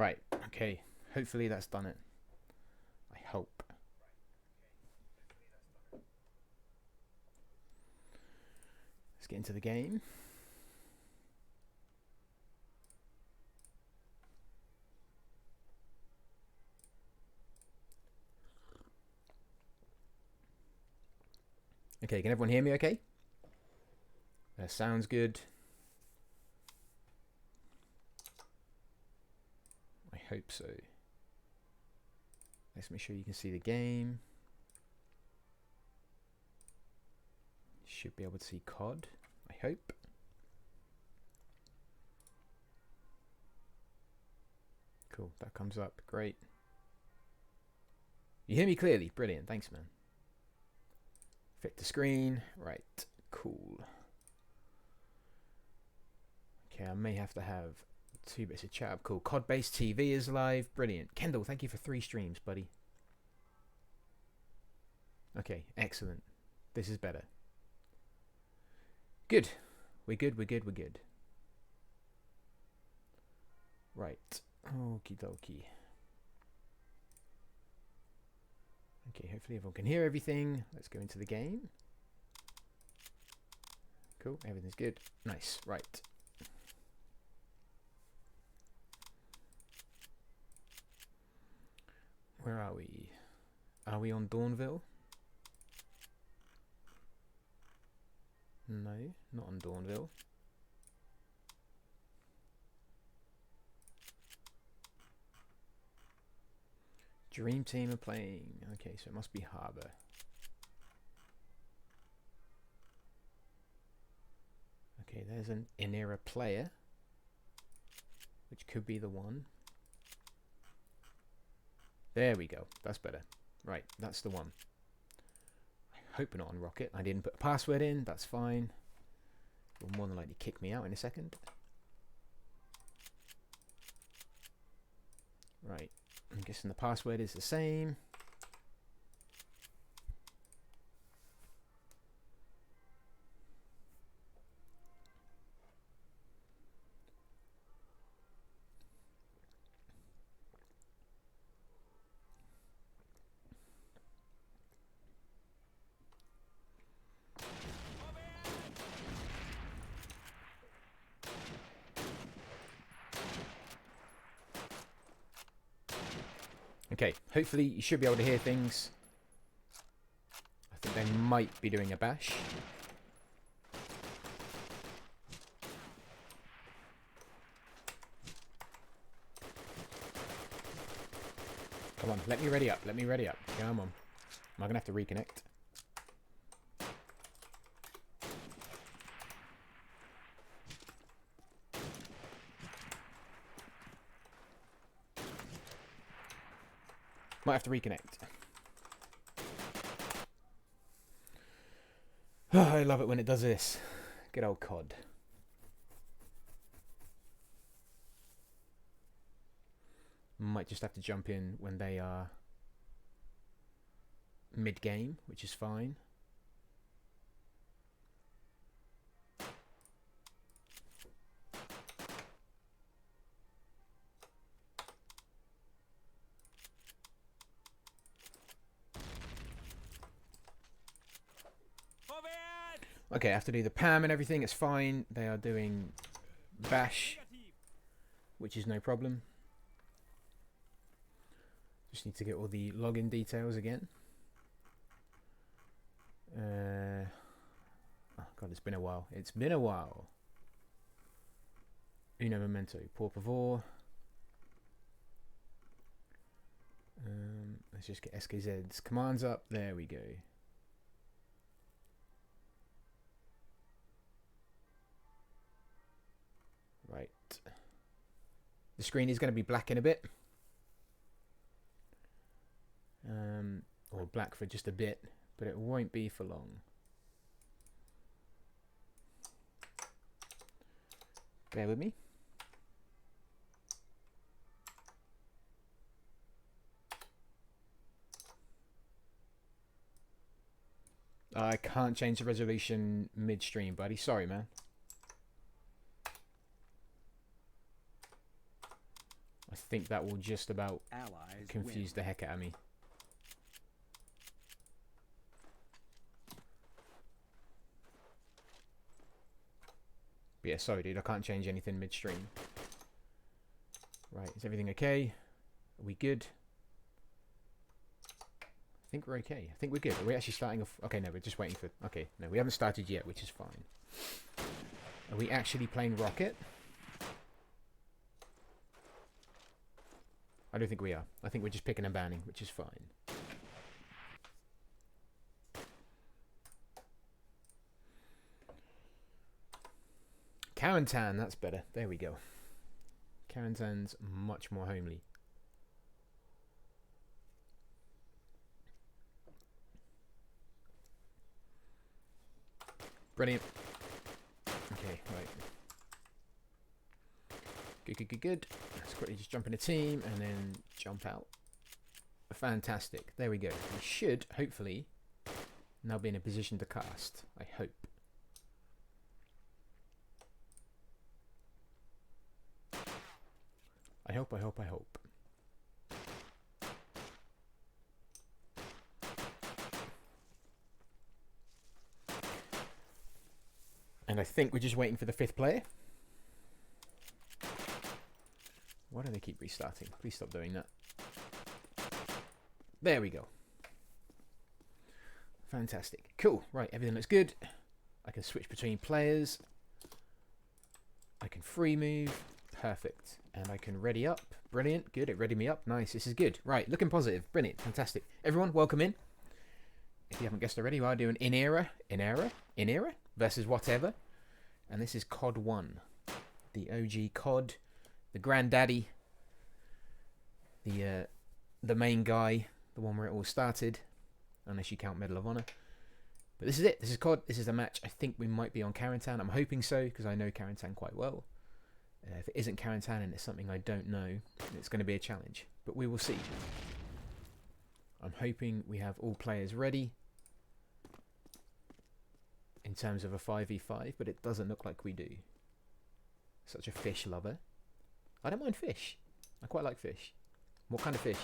Right, okay. Hopefully that's done it. I hope. Let's get into the game. Okay, can everyone hear me okay? Sounds good. I hope so. Let's make sure you can see the game. Should be able to see COD, I hope. Cool, that comes up, great. You hear me clearly? Brilliant, thanks man. Fit to screen, right, cool. Okay, I may have to have 2 bits of chat up. Cool. CoDBASE TV is live. Brilliant. Kendall, thank you for 3 streams, buddy. Okay, excellent. This is better. Good. We're good, we're good, we're good. Right. Okie dokie. Okay, hopefully everyone can hear everything. Let's go into the game. Cool, everything's good. Nice, right. Where are we? Are we on Dawnville? No, not on Dawnville. Dream Team are playing. Okay, so it must be Harbour. Okay, there's an Inera player, which could be the one. There we go. That's better. Right, that's the one. I hope not on Rocket. I didn't put a password in. That's fine. You'll more than likely kick me out in a second. Right. I'm guessing the password is the same. Okay, hopefully you should be able to hear things. I think they might be doing a bash. Come on, let me ready up, let me ready up. Come on. Am I going to have to reconnect? Might have to reconnect. Oh, I love it when it does this. Good old COD. Might just have to jump in when they are mid-game, which is fine. Okay, I have to do the PAM and everything. It's fine. They are doing bash, which is no problem. Just need to get all the login details again. Oh god, it's been a while. It's been a while. Uno momento, por favor. Let's just get SKZ's commands up. There we go. Right. The screen is going to be black in a bit. Or black for just a bit, but it won't be for long. Bear with me. I can't change the resolution midstream, buddy. Sorry, man. I think that will just about Allies confuse the heck out of me. But yeah, sorry dude, I can't change anything midstream. Right, is everything okay? Are we good? I think we're okay. I think we're good. Are we actually starting off? Okay, no, we're just waiting for... Okay, no, we haven't started yet, which is fine. Are we actually playing Rocket? I don't think we are. I think we're just picking and banning, which is fine. Quarantine, that's better. There we go. Quarantine's much more homely. Brilliant. Okay, right. Good, good, good, good. Let's quickly just jump in a team and then jump out. Fantastic. There we go. We should, hopefully, now be in a position to cast. I hope. I hope, I hope, I hope. And I think we're just waiting for the 5th player. Why do they keep restarting? Please stop doing that. There we go. Fantastic. Cool. Right, everything looks good. I can switch between players. I can free move. Perfect. And I can ready up. Brilliant. Good. It readied me up. Nice. This is good. Right, looking positive. Brilliant. Fantastic. Everyone, welcome in. If you haven't guessed already, we are doing Inera versus whatever. And this is COD 1. The OG COD. The granddaddy. The main guy. The one where it all started. Unless you count Medal of Honor. But this is it. This is COD. This is the match. I think we might be on Quarantine. I'm hoping so, because I know Quarantine quite well. If it isn't Quarantine and it's something I don't know, it's going to be a challenge. But we will see. I'm hoping we have all players ready in terms of a 5v5, but it doesn't look like we do. Such a fish lover. I don't mind fish. I quite like fish. What kind of fish?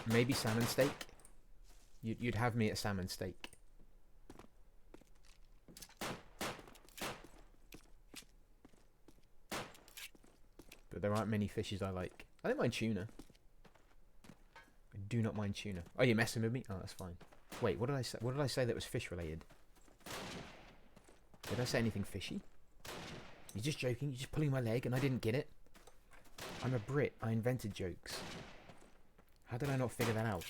Maybe salmon steak. You'd have me at salmon steak. But there aren't many fishes I like. I don't mind tuna. I do not mind tuna. Oh, you're messing with me? Oh, that's fine. Wait, what did I say? What did I say that was fish related? Did I say anything fishy? You're just joking. You're just pulling my leg and I didn't get it. I'm a Brit. I invented jokes. How did I not figure that out?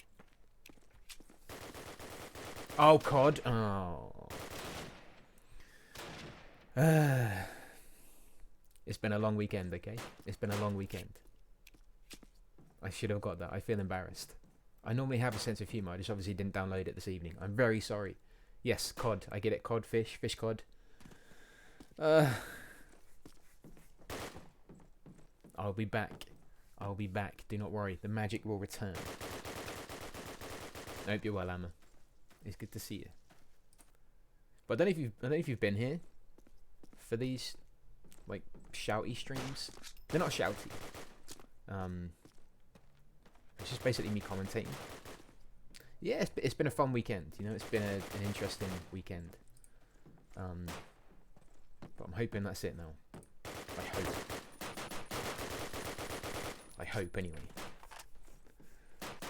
Oh, COD. Oh. It's been a long weekend, okay? It's been a long weekend. I should have got that. I feel embarrassed. I normally have a sense of humour. I just obviously didn't download it this evening. I'm very sorry. Yes, COD. I get it. COD fish. Fish COD. I'll be back. I'll be back. Do not worry. The magic will return. I hope you're well, Amma. It's good to see you. But I don't know if you've been here for these like shouty streams. They're not shouty. It's just basically me commentating. Yeah, it's been a fun weekend. You know, it's been an interesting weekend. But I'm hoping that's it now. I hope. I hope anyway.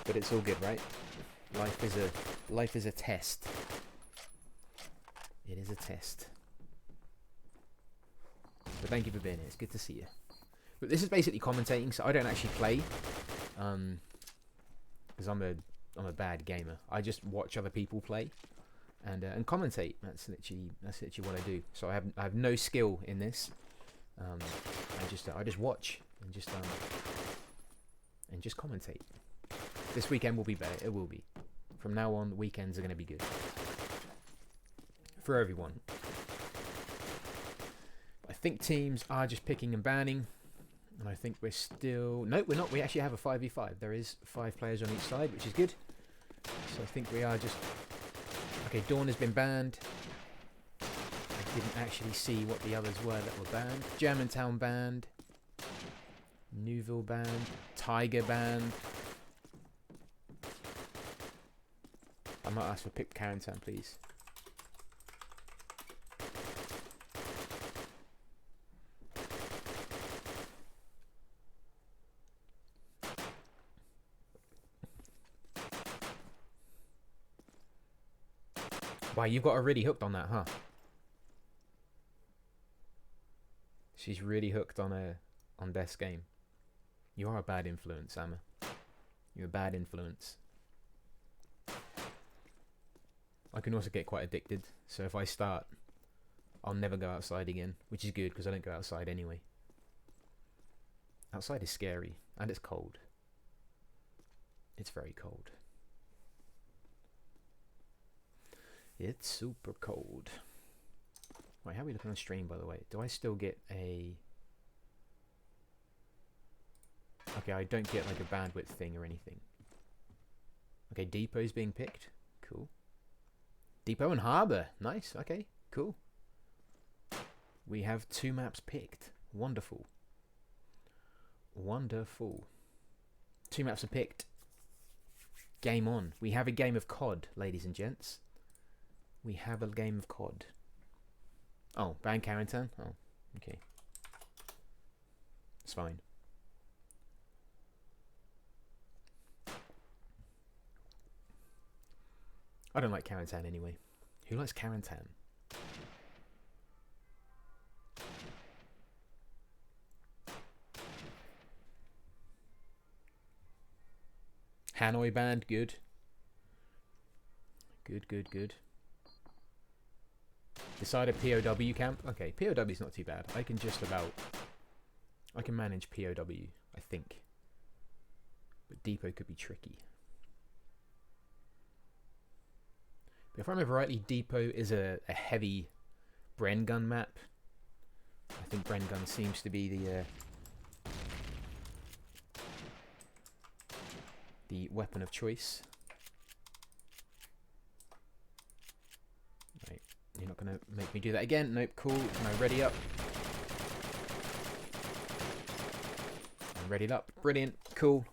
But it's all good, right? Life is a test. It is a test. But thank you for being here. It's good to see you. But this is basically commentating, so I don't actually play. Because I'm a bad gamer. I just watch other people play and commentate. That's literally what I do. So I have no skill in this. I just watch and just commentate. This weekend will be better. It will be. From now on, weekends are going to be good for everyone. I think teams are just picking and banning. And I think we're still... No, we're not. We actually have a 5v5. There is 5 players on each side, which is good. So I think we are just... Okay, Dawn has been banned. I didn't actually see what the others were that were banned. Germantown banned. Newville band. Tiger band. I might ask for Pip Carrington, please. Wow, you've got her really hooked on that, huh? She's really hooked on Best Game. You are a bad influence, Amma. You're a bad influence. I can also get quite addicted, so if I start, I'll never go outside again, which is good because I don't go outside anyway. Outside is scary, and it's cold. It's very cold. It's super cold. Wait, how are we looking on stream, by the way? Do I still get a... Okay, I don't get like a bandwidth thing or anything. Okay, Depot's being picked. Cool. Depot and Harbour. Nice. Okay, cool. We have 2 maps picked. Wonderful. Wonderful. 2 maps are picked. Game on. We have a game of COD, ladies and gents. We have a game of COD. Oh, ban Carrington? Oh, okay. It's fine. I don't like Carrington anyway. Who likes Carrington? Hanoi band, good. Good, good, good. Decided POW camp. Okay, POW's not too bad. I can manage POW, I think. But Depot could be tricky. But if I remember rightly, Depot is a heavy Bren gun map. I think Bren gun seems to be the weapon of choice. Right, you're not going to make me do that again. Nope, cool. Can I ready up? I'm readied up. Brilliant, cool.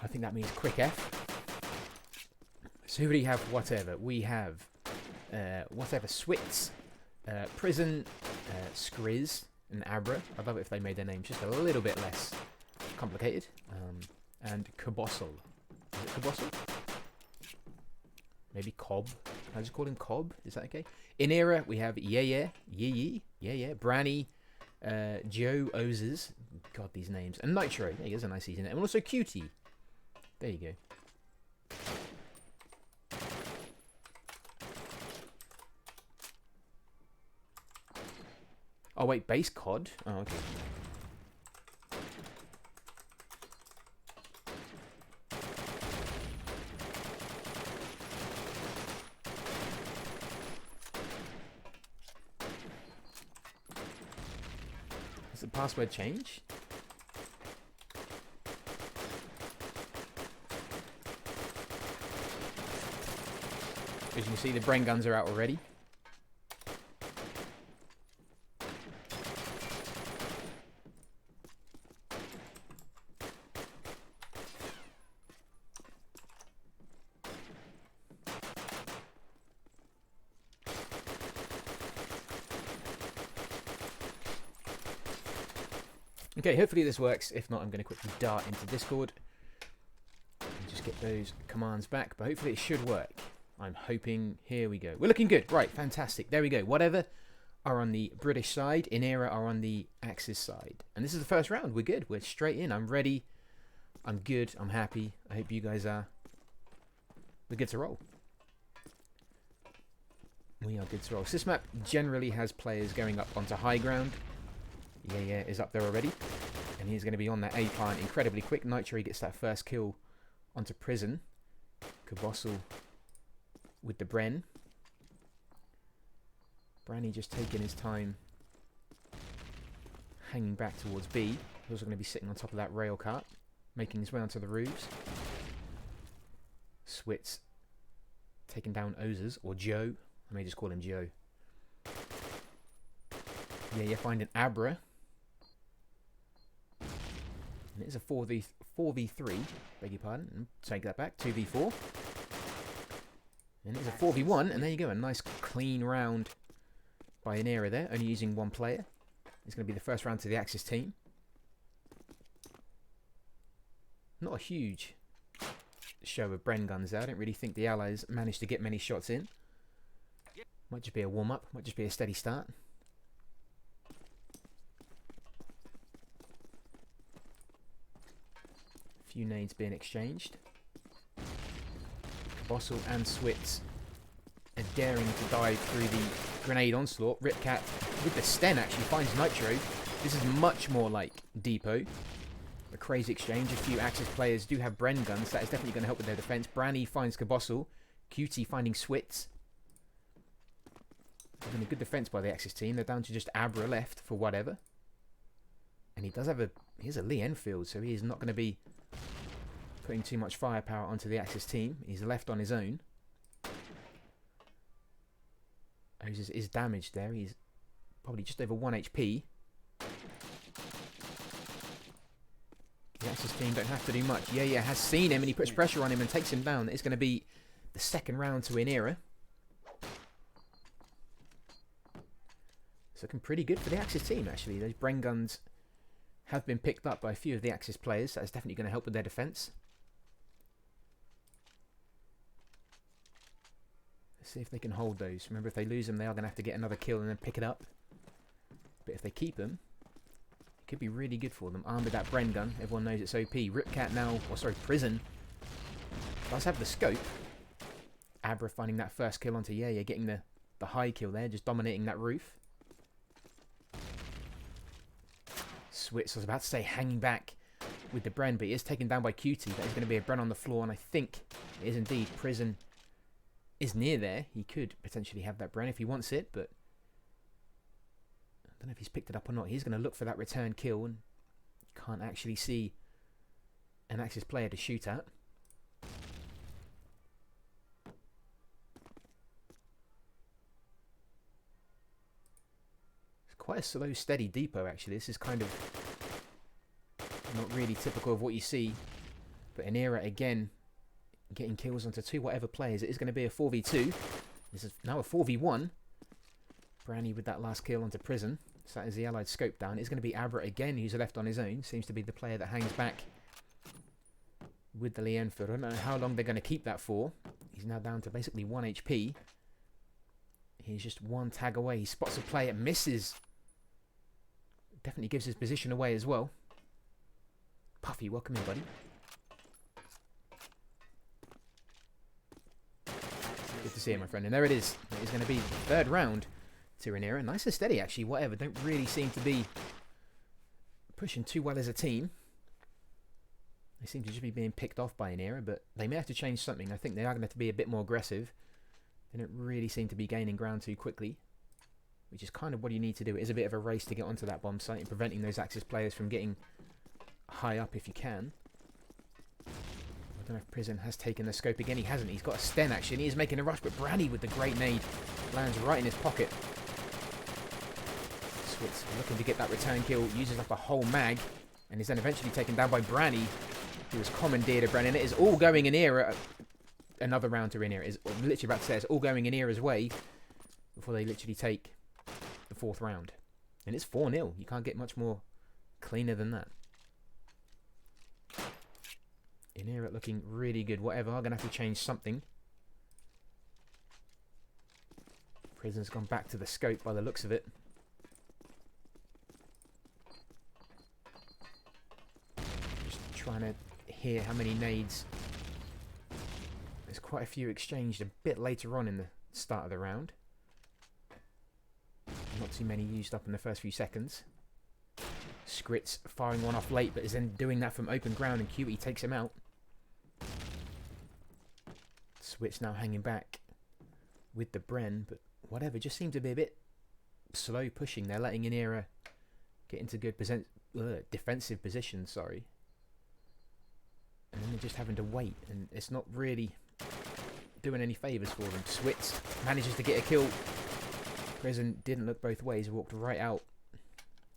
I think that means quick F. So who do we have? Whatever. We have whatever. Switz, Prison, Skriz, and Abra. I'd love it if they made their names just a little bit less complicated. And Cabossel. Is it Cabossel? Maybe Cobb. Can I just call him Cobb? Is that okay? Inera, we have Yeah, Branny, Joe Ozes. God, these names. And Nitro. There he is, a nice easy name. And also Cutie. There you go. Oh wait, base COD? Oh, okay. Does the password change? As you can see, the brain guns are out already. Okay, hopefully this works. If not, I'm going to quickly dart into Discord and just get those commands back. But hopefully it should work. I'm hoping. Here we go. We're looking good. Right, fantastic. There we go. Whatever are on the British side, Inera are on the Axis side. And this is the first round. We're good. We're straight in. I'm ready. I'm good. I'm happy. I hope you guys are. We're good to roll. We are good to roll. So this map generally has players going up onto high ground. Yeah, is up there already. And he's going to be on that A plant incredibly quick. Nitro gets that first kill onto Prison. Cabossel with the Bren. Branny just taking his time. Hanging back towards B. He's also going to be sitting on top of that rail cart. Making his way onto the roofs. Switz taking down Ozers. Or Joe. I may just call him Joe. Yeah, you're finding Abra. And it is a 4v3, beg your pardon, take that back, 2v4. And it's a 4v1, and there you go, a nice clean round by Inera there, only using one player. It's going to be the first round to the Axis team. Not a huge show of Bren guns there. I don't really think the Allies managed to get many shots in. Might just be a warm-up, might just be a steady start. A few nades being exchanged. Bossel and Switz are daring to dive through the grenade onslaught. Ripcat with the Sten actually finds Nitro. This is much more like Depot. A crazy exchange. A few Axis players do have Bren guns. That is definitely going to help with their defense. Branny finds Cabossel. Cutie finding Switz. Having a good defense by the Axis team. They're down to just Abra left for whatever. And he does have a... Here's a Lee Enfield, so he is not going to be putting too much firepower onto the Axis team. He's left on his own. Oses is damaged there. He's probably just over 1 HP. The Axis team don't have to do much. Yeah, has seen him and he puts pressure on him and takes him down. It's going to be the second round to Inera. It's looking pretty good for the Axis team, actually. Those Bren guns have been picked up by a few of the Axis players. That's definitely going to help with their defense. Let's see if they can hold those. Remember, if they lose them, they are going to have to get another kill and then pick it up. But if they keep them, it could be really good for them. Armed with that Bren gun, everyone knows it's OP. Ripcat now, or sorry, Prison, does have the scope. Abra finding that first kill onto Yaya, getting the high kill there, just dominating that roof. Switz, I was about to say, hanging back with the Bren, but he is taken down by Cutie. That is going to be a Bren on the floor, and I think it is indeed. Prison is near there. He could potentially have that Bren if he wants it, but I don't know if he's picked it up or not. He's going to look for that return kill and can't actually see an Axis player to shoot at. It's quite a slow, steady Depot, actually. This is kind of not really typical of what you see. But Inera, again, getting kills onto two whatever players. It is going to be a 4v2. This is now a 4v1. Branny with that last kill onto Prison. So that is the Allied scope down. It's going to be Abra again, who's left on his own. Seems to be the player that hangs back with the Lee Enfield. I don't know how long they're going to keep that for. He's now down to basically 1 HP. He's just one tag away. He spots a player, misses. Definitely gives his position away as well. Puffy, welcome in, buddy. Good to see him, my friend. And there it is. It is going to be the third round to Inera. Nice and steady, actually. Whatever. Don't really seem to be pushing too well as a team. They seem to just be being picked off by Inera, but they may have to change something. I think they are going to have to be a bit more aggressive. They don't really seem to be gaining ground too quickly, which is kind of what you need to do. It is a bit of a race to get onto that bomb site and preventing those Axis players from getting high up if you can. I don't know if Prison has taken the scope again. He hasn't. He's got a Sten, actually. He is making a rush, but Branny with the great nade lands right in his pocket. Switz looking to get that return kill. Uses up a whole mag and is then eventually taken down by Branny, who has commandeered a Bren. And it is all going Inera. Another round to Inera. Is literally about to say it's all going Inera's way before they literally take the fourth round. And it's 4-0. You can't get much more cleaner than that. Inera looking really good. Whatever, I'm going to have to change something. Prison's gone back to the scope by the looks of it. Just trying to hear how many nades. There's quite a few exchanged a bit later on in the start of the round. Not too many used up in the first few seconds. Skritz firing one off late, but is then doing that from open ground, and Cutie takes him out. Switch now hanging back with the Bren, but whatever, just seem to be a bit slow pushing. They're letting Inera get into good defensive positions, sorry. And then they're just having to wait, and it's not really doing any favours for them. Switz manages to get a kill. Prison didn't look both ways, walked right out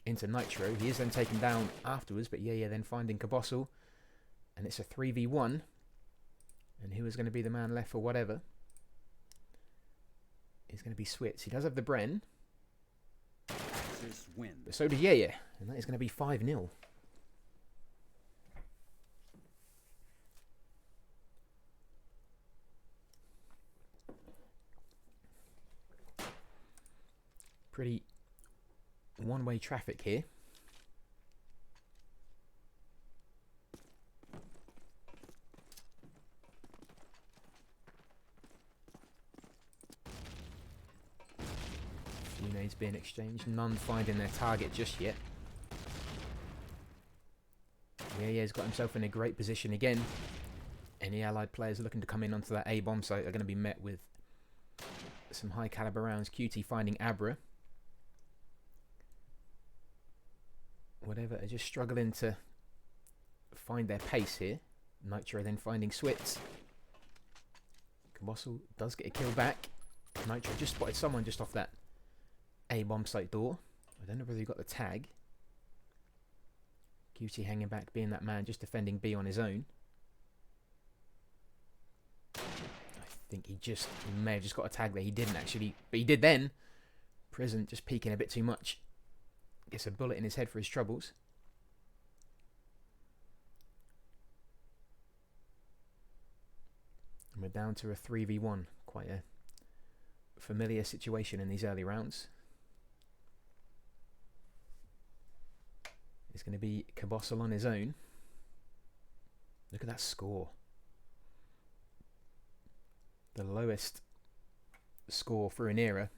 into Nitro. He is then taken down afterwards, but yeah, then finding CoDBASE. And it's a 3v1. And who is going to be the man left for whatever? Is going to be Switz. He does have the Bren. But so does Yeah. And that is going to be 5-0. Pretty one-way traffic here. Few nades being exchanged, none finding their target just yet. Ya's got himself in a great position again. Any allied players looking to come in onto that A bomb site are going to be met with some high caliber rounds. QT finding Abra. Whatever, are just struggling to find their pace here. Nitro then finding Switz. CoDBASE does get a kill back. Nitro just spotted someone just off that A bomb site door. I don't know whether he got the tag. QT hanging back, being that man, just defending B on his own. I think he may have just got a tag there. He didn't actually, but he did then. Prison just peeking a bit too much. Gets a bullet in his head for his troubles. And we're down to a 3v1. Quite a familiar situation in these early rounds. It's going to be CoDBASE on his own. Look at that score. The lowest score for Inera.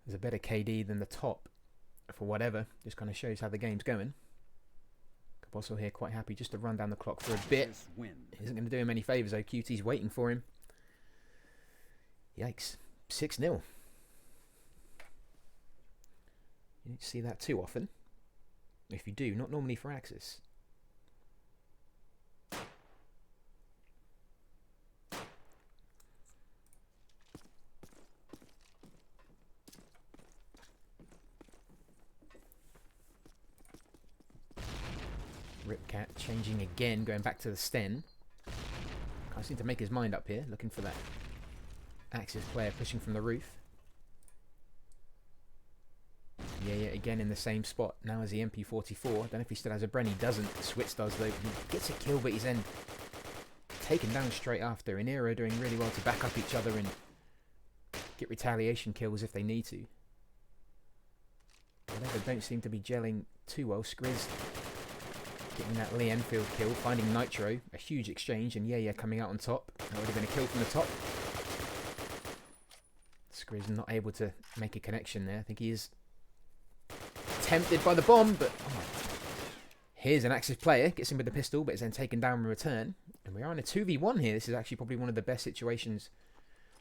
There's a better KD than the top. For whatever, just kind of shows how the game's going. CoDBASE here quite happy just to run down the clock for a bit. Isn't going to do him any favours though. QT's waiting for him. Yikes. 6-0. You don't see that too often. If you do, not normally for Axis. Ripcat changing again, going back to the Sten. Can't seem to make his mind up here, looking for that Axis player pushing from the roof. Yeah, again in the same spot. Now as the MP44. I don't know if he still has a Bren. He doesn't. Switz does though. He gets a kill, but he's then taken down straight after. Inera doing really well to back up each other and get retaliation kills if they need to. Whatever don't seem to be gelling too well. Skriz getting that Lee Enfield kill, finding Nitro. A huge exchange, and yeah coming out on top. That would have been a kill from the top. Skriz not able to make a connection there. I think he is tempted by the bomb, but here's an Axis player, gets him with the pistol, but is then taken down in return. And we are in a 2v1 here. This is actually probably one of the best situations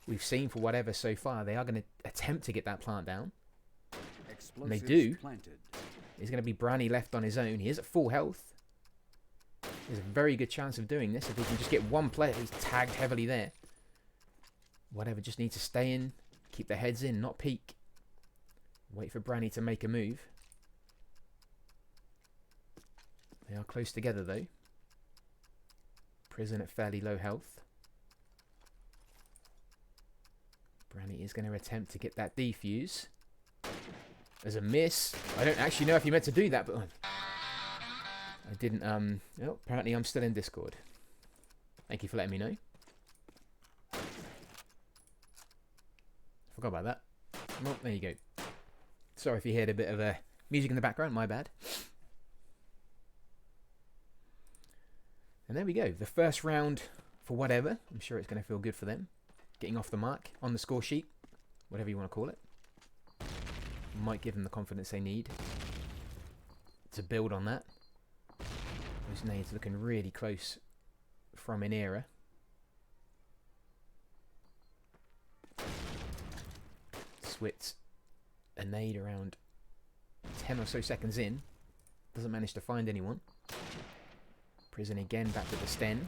we've seen for whatever so far. They are going to attempt to get that plant down. And they do. He's going to be Branny left on his own. He is at full health. There's a very good chance of doing this if he can just get one player. He's tagged heavily there. Whatever, just need to stay in, keep their heads in, not peek. Wait for Branny to make a move. They are close together though. Prison at fairly low health. Branny is going to attempt to get that defuse. There's a miss. I don't actually know if you meant to do that, but I didn't. Oh, apparently I'm still in Discord. Thank you for letting me know. Forgot about that. Well, there you go. Sorry if you heard a bit of music in the background, my bad. And there we go. The first round for whatever. I'm sure it's going to feel good for them. Getting off the mark on the score sheet. Whatever you want to call it. Might give them the confidence they need to build on that. Those nades looking really close from Inera. Switz a nade around 10 or so seconds in. Doesn't manage to find anyone. Prison again back with the Sten.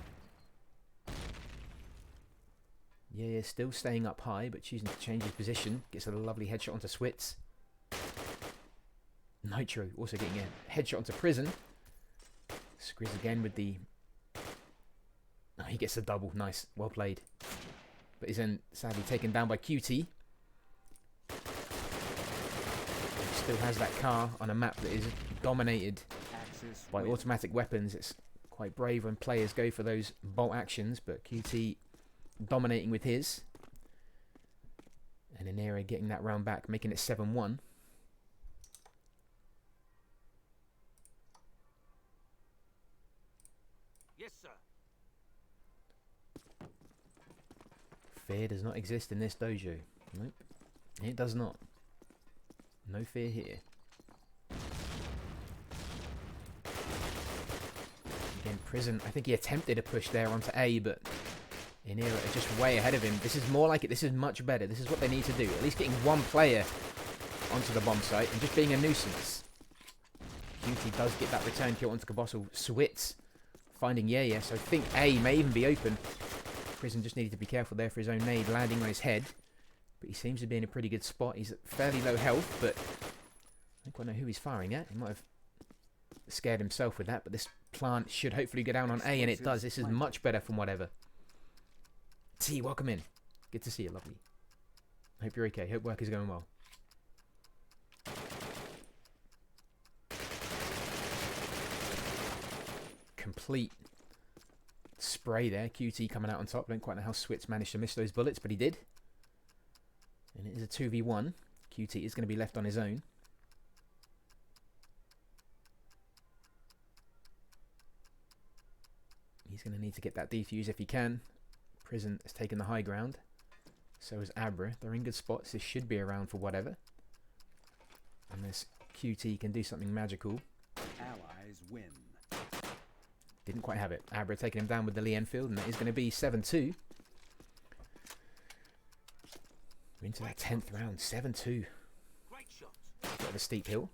Yeah, still staying up high, but choosing to change his position. Gets a lovely headshot onto Switz. Nitro also getting a headshot onto Prison. Skriz again with the... Oh, he gets the double. Nice. Well played. But he's then sadly taken down by QT. Still has that car on a map that is dominated by automatic weapons. It's quite brave when players go for those bolt actions, but QT dominating with his. And Inera getting that round back, making it 7-1. Yes, sir. Fear does not exist in this dojo. Nope. It does not. No fear here. Again, Prison. I think he attempted a push there onto A, but Inera are just way ahead of him. This is more like it. This is much better. This is what they need to do. At least getting one player onto the bomb site and just being a nuisance. QT does get that return kill onto CoDBASE. Switz finding yeah. So I think A may even be open. Prison just needed to be careful there for his own nade landing on his head. But he seems to be in a pretty good spot. He's at fairly low health, but I don't quite know who he's firing at. He might have scared himself with that, but this plant should hopefully go down on A, and it does. This is much better from whatever. T, welcome in. Good to see you, lovely. Hope you're okay. Hope work is going well. Complete spray there. QT coming out on top. Don't quite know how Switz managed to miss those bullets, but he did. And it is a 2v1. QT is going to be left on his own. He's going to need to get that defuse if he can. Prison has taken the high ground. So is Abra. They're in good spots. This should be around for whatever. Unless QT can do something magical. Allies win. Didn't quite have it. Abra taking him down with the Lee Enfield, and that is going to be 7-2. We're into that 10th round. 7-2. Great shot. Bit of a steep hill.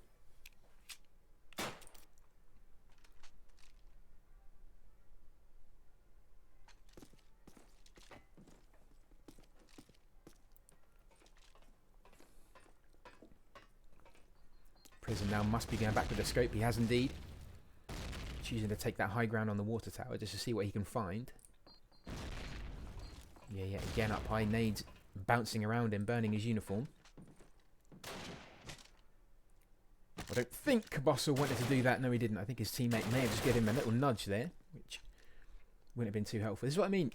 Prison now must be going back with the scope. He has indeed. Choosing to take that high ground on the water tower just to see what he can find. Yeah, again up high. Nades bouncing around him, burning his uniform. I don't think CoDBASE wanted to do that. No, he didn't. I think his teammate may have just given him a little nudge there, which wouldn't have been too helpful. This is what I mean.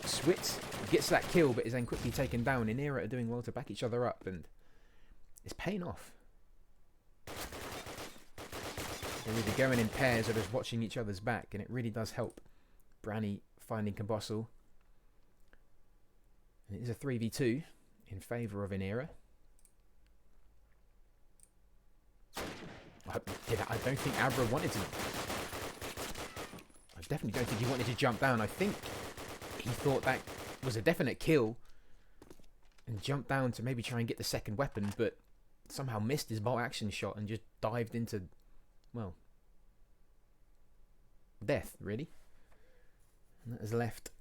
Switz gets that kill, but is then quickly taken down. Inera are doing well to back each other up, and it's paying off. They're either going in pairs or just watching each other's back, and it really does help. Branny finding CoDBASE. And it is a 3v2 in favour of Inera. I don't think Abra wanted to. I definitely don't think he wanted to jump down. I think he thought that was a definite kill and jumped down to maybe try and get the second weapon, but somehow missed his bolt action shot and just dived into, well, death, really. And that has left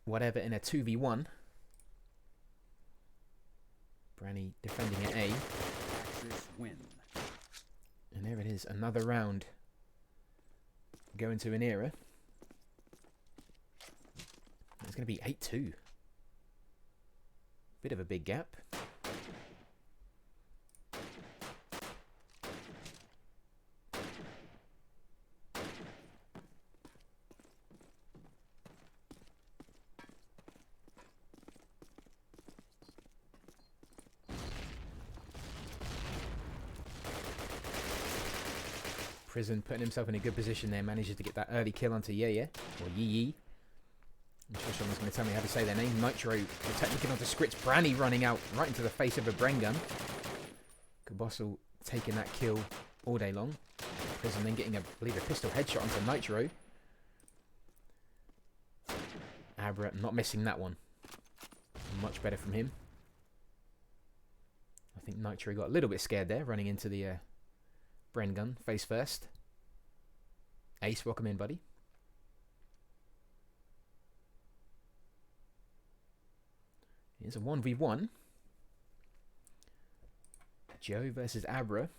whatever in a 2v1. Branny defending at A. Win. And there it is, another round going to Inera. It's going to be 8-2. Bit of a big gap. Prison putting himself in a good position there, manages to get that early kill onto Yeye, or Yee. I'm sure someone's going to tell me how to say their name. Nitro, the technical onto Skritz. Branny running out right into the face of a Bren gun. CoDBASE taking that kill all day long. Prison then getting, I believe, a pistol headshot onto Nitro. Abra not missing that one. Much better from him. I think Nitro got a little bit scared there, running into the Bren gun, face first. Ace, welcome in, buddy. Here's a 1v1. Joe versus Abra.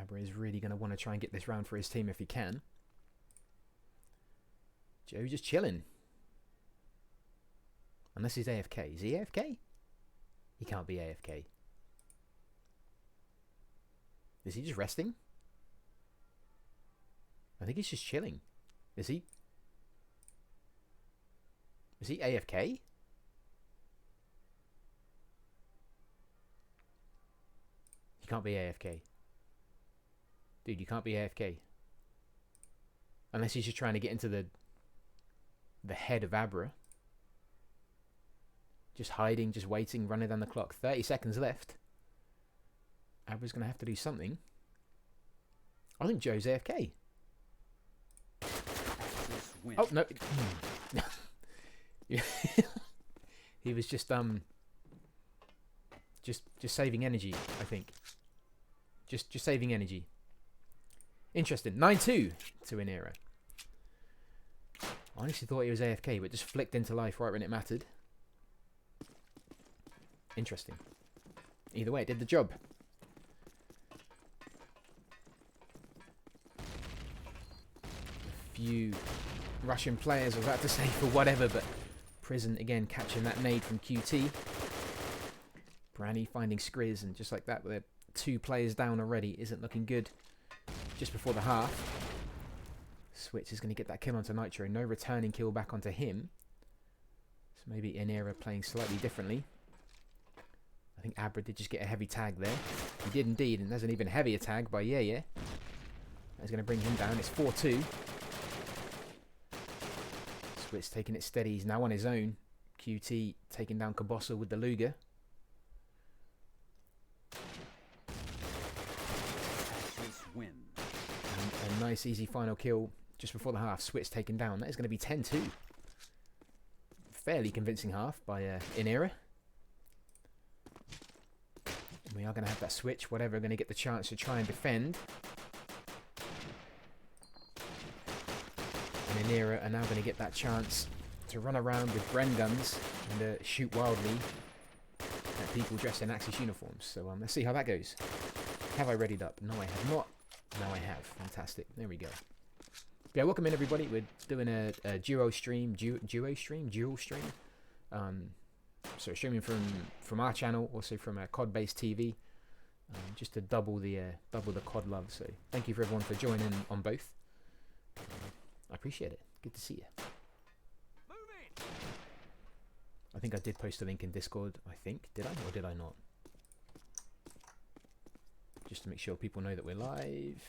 Abra is really going to want to try and get this round for his team if he can. Joe just chilling. Unless he's AFK. Is he AFK? He can't be AFK. Is he just resting? I think he's just chilling. Is he? Is he AFK? He can't be AFK. Dude, you can't be AFK. Unless he's just trying to get into the head of Abra. Just hiding, just waiting, running down the clock. 30 seconds left. Abra's going to have to do something. I think Joe's AFK. Oh, no. He was just saving energy, I think. Just saving energy. Interesting. 9-2 to Inera. I honestly thought he was AFK, but just flicked into life right when it mattered. Interesting. Either way, it did the job. A few Russian players, I was about to say for whatever, but Prison again catching that nade from QT. Branny finding Skriz, and just like that, with 2 players down already, isn't looking good. Just before the half. Switch is going to get that kill onto Nitro. No returning kill back onto him. So maybe Inera playing slightly differently. I think Abra did just get a heavy tag there. He did indeed, and there's an even heavier tag by Yeah. That's going to bring him down. It's 4-2. Switch taking it steady. He's now on his own. QT taking down Cabosso with the Luger. Win. And a nice easy final kill just before the half. Switch taken down. That is going to be 10-2. Fairly convincing half by Inera. We are going to have that switch. Whatever, going to get the chance to try and defend. And Inera are now going to get that chance to run around with Bren guns and shoot wildly at people dressed in Axis uniforms. So let's see how that goes. Have I readied up? No, I have not. Now I have. Fantastic. There we go. Yeah, welcome in everybody. We're doing a duo stream. Dual stream. So streaming from our channel, also from CoDBASE TV, just to double the COD love. So thank you for everyone for joining on both. I appreciate it. Good to see you. I think I did post a link in Discord. I think, did I or did I not? Just to make sure people know that we're live.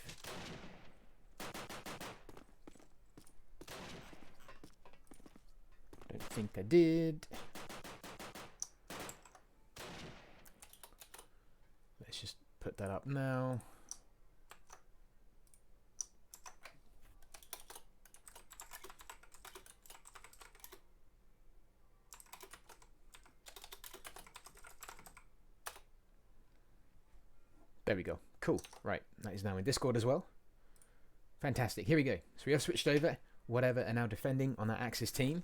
Don't think I did. Let's just put that up now. There we go. Cool. Right. That is now in Discord as well. Fantastic. Here we go. So we have switched over. Whatever are now defending on that Axis team.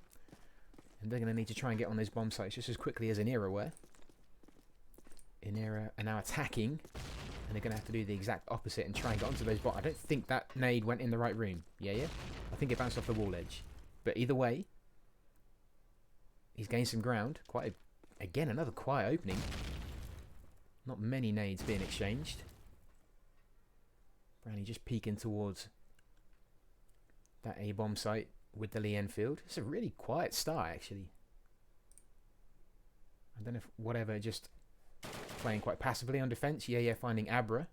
And they're going to need to try and get on those bomb sites just as quickly as Inera were. Inera are now attacking. And they're going to have to do the exact opposite and try and get onto those bombs. I don't think that nade went in the right room. Yeah. I think it bounced off the wall edge. But either way, he's gained some ground. Again, another quiet opening. Not many nades being exchanged. Branny just peeking towards that A-bomb site with the Lee Enfield. It's a really quiet start, actually. I don't know if whatever, just playing quite passively on defense. Yeah, finding Abra.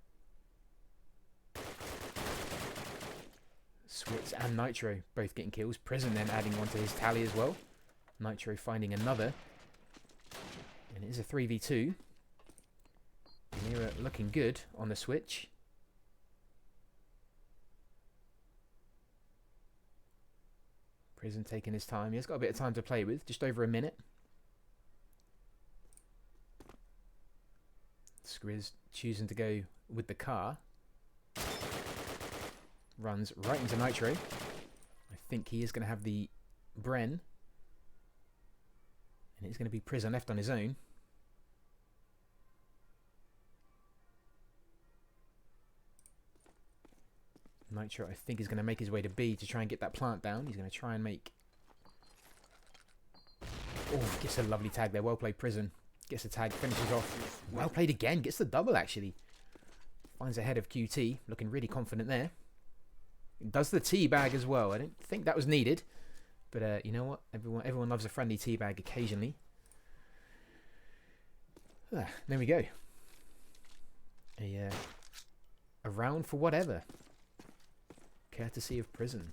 Switz and Nitro both getting kills. Prison then adding one to his tally as well. Nitro finding another. And it is a 3v2. Inera looking good on the switch. Prison taking his time. He's got a bit of time to play with. Just over a minute. Skriz choosing to go with the car. Runs right into Nitro. I think he is going to have the Bren. And it's going to be Prison left on his own. Nitro, I think, is going to make his way to B to try and get that plant down. He's going to try and make... Oh, gets a lovely tag there. Well played, Prison. Gets the tag, finishes off. Well played again. Gets the double, actually. Finds ahead of QT. Looking really confident there. Does the teabag as well. I don't think that was needed. But you know what? Everyone loves a friendly teabag occasionally. There we go. A round for whatever. Courtesy of Prison.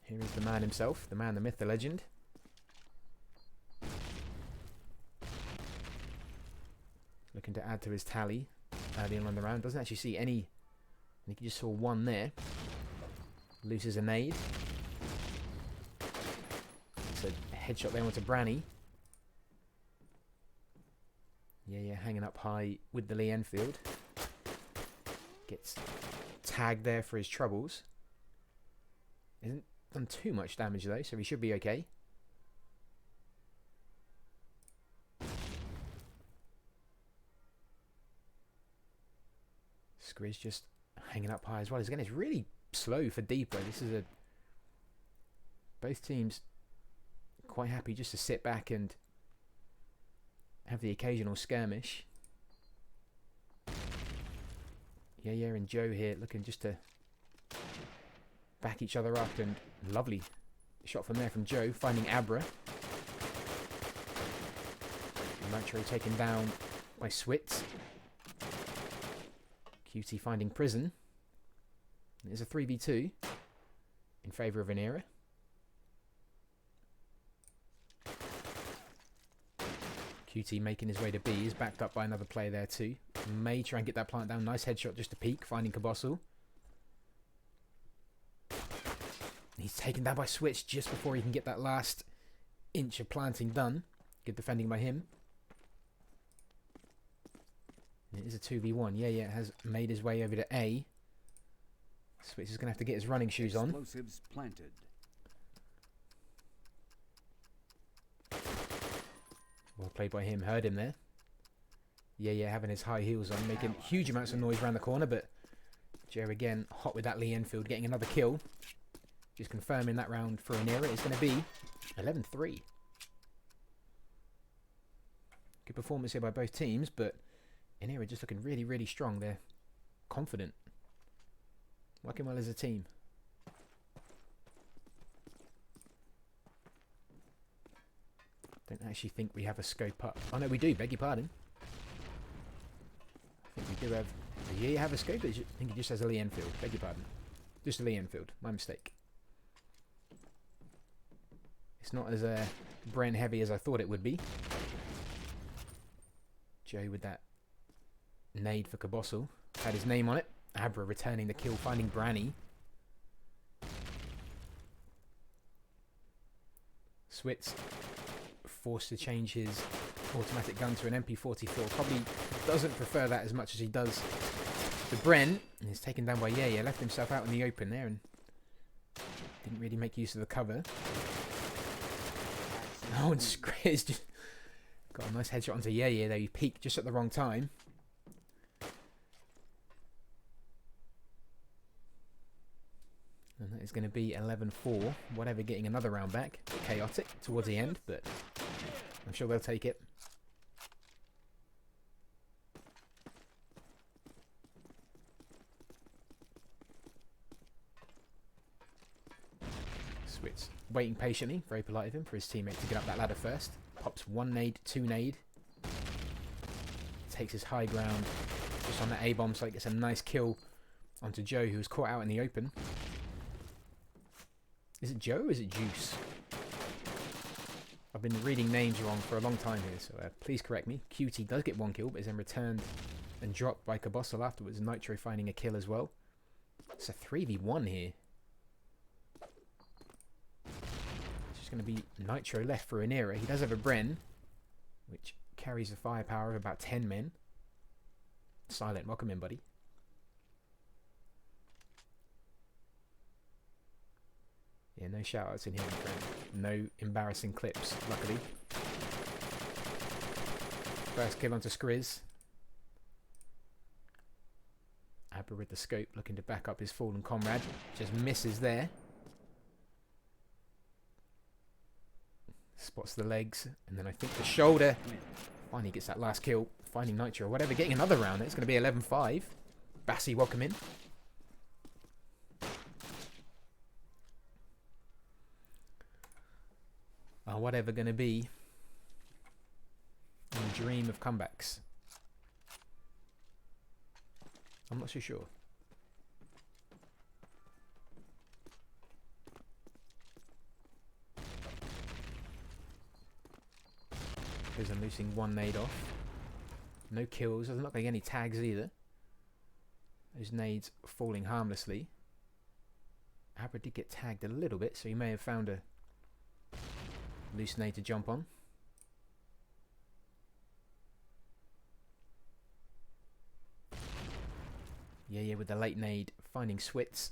Here is the man himself. The man, the myth, the legend. Looking to add to his tally early on the round. Doesn't actually see any. I think he just saw one there. Loses a nade. It's a headshot there onto Branny. Yeah, hanging up high with the Lee Enfield. Gets tagged there for his troubles. Isn't done too much damage though, so he should be okay. Skriz just hanging up high as well. Again, it's really slow for Deeper. This is a... Both teams quite happy just to sit back and have the occasional skirmish. Yeah, and Joe here looking just to back each other up, and lovely shot from there from Joe, finding Abra. Nitro taken down by Switz. QT finding Prison. There's a 3v2 in favour of Inera. QT making his way to B. He's backed up by another player there too. May try and get that plant down. Nice headshot just to peek, finding Cabossel. He's taken down by Switch just before he can get that last inch of planting done. Good defending by him. And it is a 2v1. Yeah, has made his way over to A. Switch is going to have to get his running shoes on. Explosives planted. Well played by him. Heard him there. Yeah, having his high heels on, making huge amounts of noise around the corner, but Joe again hot with that Lee Enfield, getting another kill. Just confirming that round for Inera is going to be 11-3. Good performance here by both teams, but Inera just looking really, really strong. They're confident. Working well as a team. Don't actually think we have a scope up. Oh no, we do, beg your pardon. I think we do have... Yeah, you have a scope, but I think it just has a Lee Enfield. Beg your pardon. Just a Lee Enfield. My mistake. It's not as brain heavy as I thought it would be. Joe with that nade for Cabossel. Had his name on it. Abra returning the kill, finding Branny. Switz forced to change his automatic gun to an MP44. Probably doesn't prefer that as much as he does to Bren. And he's taken down by Yaya. Left himself out in the open there and didn't really make use of the cover. Oh, and Skriz just got a nice headshot onto Yaya there. He peeked just at the wrong time. And that is going to be 11-4. Whatever, getting another round back. Chaotic towards the end, but I'm sure they'll take it. Switz waiting patiently, very polite of him, for his teammate to get up that ladder first. Pops one nade, two nade. Takes his high ground just on that A-bomb, so it gets a nice kill onto Joe, who was caught out in the open. Is it Joe or is it Juice? I've been reading names wrong for a long time here, so please correct me. QT does get one kill, but is then returned and dropped by Cabossel afterwards. Nitro finding a kill as well. It's a 3v1 here. It's just going to be Nitro left for Inera. He does have a Bren, which carries a firepower of about 10 men. Silent, welcome in, buddy. Yeah, no shoutouts in here, my friend. No embarrassing clips, luckily. First kill onto Skriz. Abra with the scope, looking to back up his fallen comrade. Just misses there. Spots the legs, and then I think the shoulder. Finally gets that last kill. Finding Nitro or whatever, getting another round. It's going to be 11-5. Bassy, welcome in. Are whatever going to be a dream of comebacks? I'm not so sure. Prison loosing one nade off. No kills. Doesn't look like any tags either. Those nades falling harmlessly. Abra did get tagged a little bit, so he may have found a loose nade to jump on. Yeah, with the late nade, finding Swits.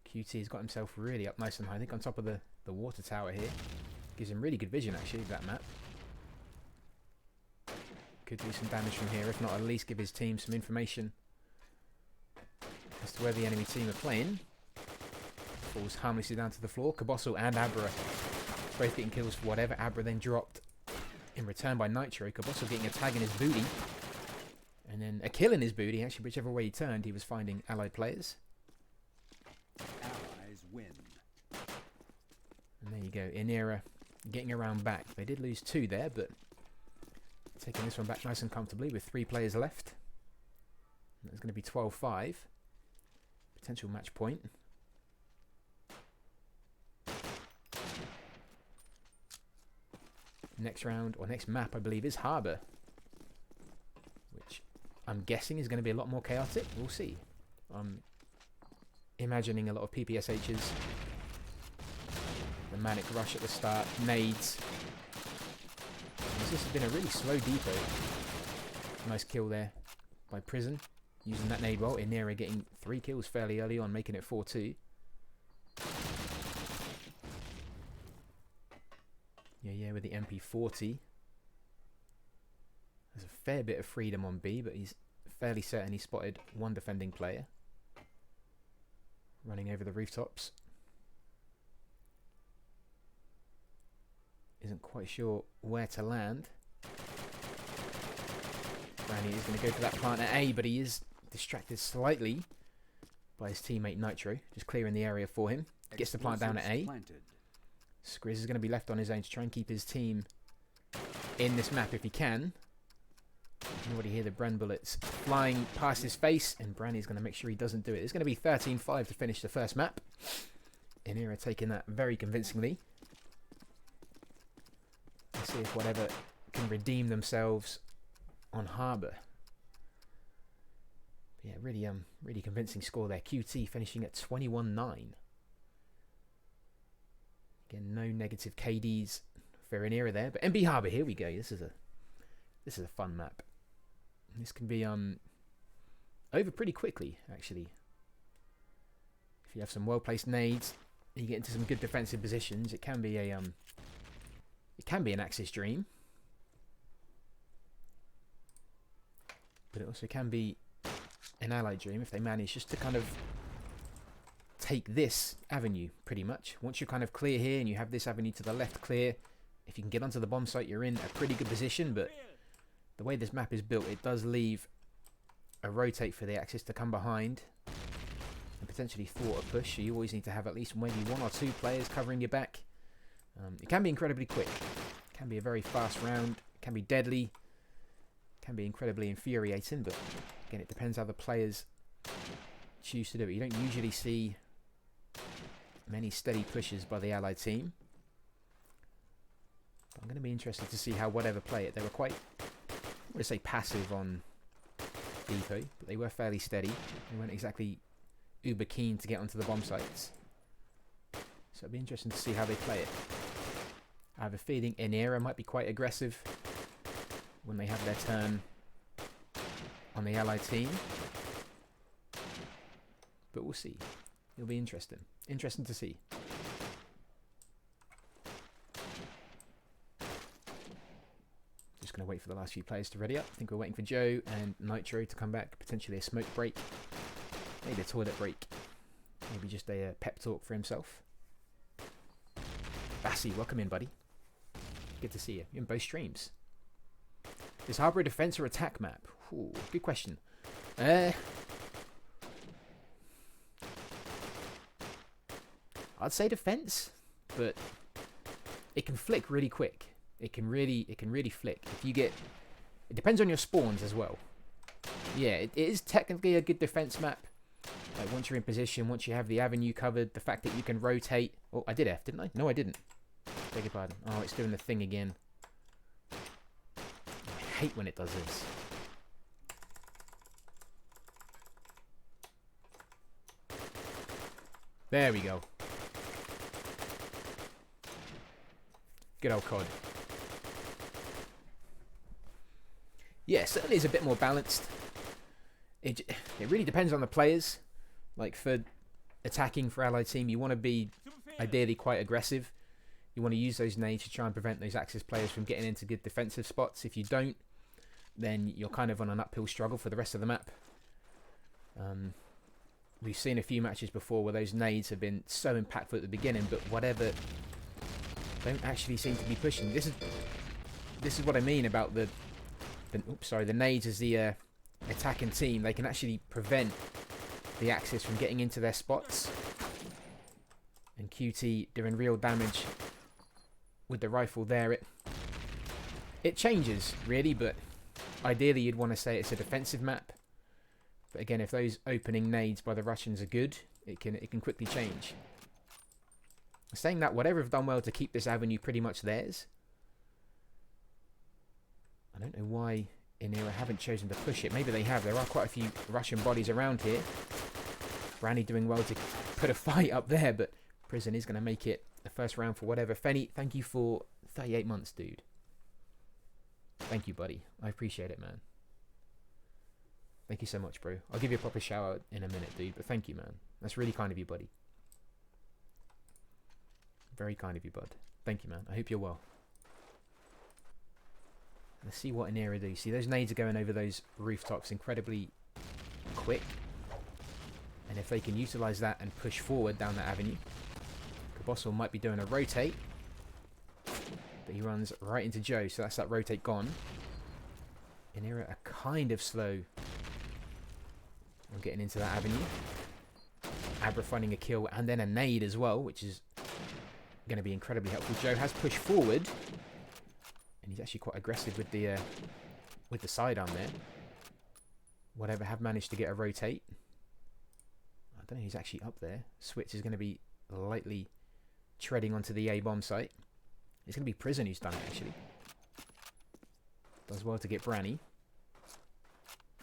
QT has got himself really up nice and high. I think on top of the water tower here. Gives him really good vision, actually, that map. Could do some damage from here, if not at least give his team some information as to where the enemy team are playing. Falls harmlessly down to the floor. Cabossel and Abra both getting kills for whatever. Abra then dropped in return by Nitro. Cabossel getting a tag in his booty. And then a kill in his booty, actually, whichever way he turned, he was finding allied players. Allies win. And there you go, Inera getting around back. They did lose 2 there, but taking this one back nice and comfortably with 3 players left. That's going to be 12-5. Potential match point. Next round, or next map, I believe, is Harbour, which I'm guessing is going to be a lot more chaotic. We'll see. I'm imagining a lot of PPSHs. The manic rush at the start, nades. This has been a really slow depot. Nice kill there by Prison, using that nade well. Inera getting 3 kills fairly early on, making it 4-2. Yeah, with the MP40. There's a fair bit of freedom on B, but he's fairly certain he spotted one defending player running over the rooftops. Isn't quite sure where to land. Brownie is going to go for that plant at A, but he is distracted slightly by his teammate Nitro, just clearing the area for him. Gets the plant down at A. Skriz is going to be left on his own to try and keep his team in this map if he can. You can already hear the Bren bullets flying past his face, and Branny's going to make sure he doesn't do it. It's going to be 13-5 to finish the first map. Inera taking that very convincingly. Let's see if whatever can redeem themselves on Harbour. Yeah, really convincing score there. QT finishing at 21-9. Again, no negative KDs for Inera there, but MB Harbour, here we go. This is a fun map. This can be over pretty quickly, actually. If you have some well-placed nades, you get into some good defensive positions. It can be an Axis dream, but it also can be an allied dream if they manage just to kind of take this avenue, pretty much. Once you're kind of clear here and you have this avenue to the left clear, if you can get onto the bomb site, you're in a pretty good position. But the way this map is built, it does leave a rotate for the Axis to come behind and potentially thwart a push. So you always need to have at least maybe 1 or 2 players covering your back. It can be incredibly quick. It can be a very fast round. It can be deadly. It can be incredibly infuriating. But again, it depends how the players choose to do it. You don't usually see many steady pushes by the allied team. But I'm going to be interested to see how whatever play it. They were quite, I want to say, passive on Depot, but they were fairly steady. They weren't exactly uber keen to get onto the bomb sites. So it'll be interesting to see how they play it. I have a feeling Inera might be quite aggressive when they have their turn on the allied team. But we'll see. It'll be interesting. Interesting to see. Just going to wait for the last few players to ready up. I think we're waiting for Joe and Nitro to come back. Potentially a smoke break. Maybe a toilet break. Maybe just a pep talk for himself. Bassy, welcome in, buddy. Good to see you. You're in both streams. Is Harbour a defense or attack map? Ooh, good question. I'd say defense, but it can flick really quick. It can really flick. If you get, it depends on your spawns as well. Yeah, it is technically a good defense map. Like once you're in position, once you have the avenue covered, the fact that you can rotate. Oh, I did F, didn't I? No, I didn't. Beg your pardon. Oh, it's doing the thing again. I hate when it does this. There we go. Good old COD. Yeah, certainly is a bit more balanced. It really depends on the players. Like for attacking for Allied team, you want to be ideally quite aggressive. You want to use those nades to try and prevent those Axis players from getting into good defensive spots. If you don't, then you're kind of on an uphill struggle for the rest of the map. We've seen a few matches before where those nades have been so impactful at the beginning, but whatever, don't actually seem to be pushing. This is what I mean about the nades as the attacking team. They can actually prevent the Axis from getting into their spots. And QT doing real damage with the rifle there. It changes really, but ideally you'd want to say it's a defensive map. But again, if those opening nades by the Russians are good, it can quickly change. Saying that, whatever have done well to keep this avenue pretty much theirs. I don't know why Inera haven't chosen to push it. Maybe they have. There are quite a few Russian bodies around here. Branny doing well to put a fight up there, but Prison is going to make it the first round for whatever. Fenny, thank you for 38 months, dude. Thank you, buddy. I appreciate it, man. Thank you so much, bro. I'll give you a proper shout out in a minute, dude, but thank you, man. That's really kind of you, buddy. Very kind of you, bud. Thank you, man. I hope you're well. Let's see what Inera do. See, those nades are going over those rooftops incredibly quick. And if they can utilize that and push forward down that avenue, CoDBASE might be doing a rotate. But he runs right into Joe, so that's that rotate gone. Inera are kind of slow on getting into that avenue. Abra finding a kill and then a nade as well, which is going to be incredibly helpful. Joe has pushed forward, and he's actually quite aggressive with the sidearm there. Whatever, have managed to get a rotate. I don't know who's actually up there. Switch is going to be lightly treading onto the A bomb site. It's going to be Prison who's done it actually. Does well to get Branny.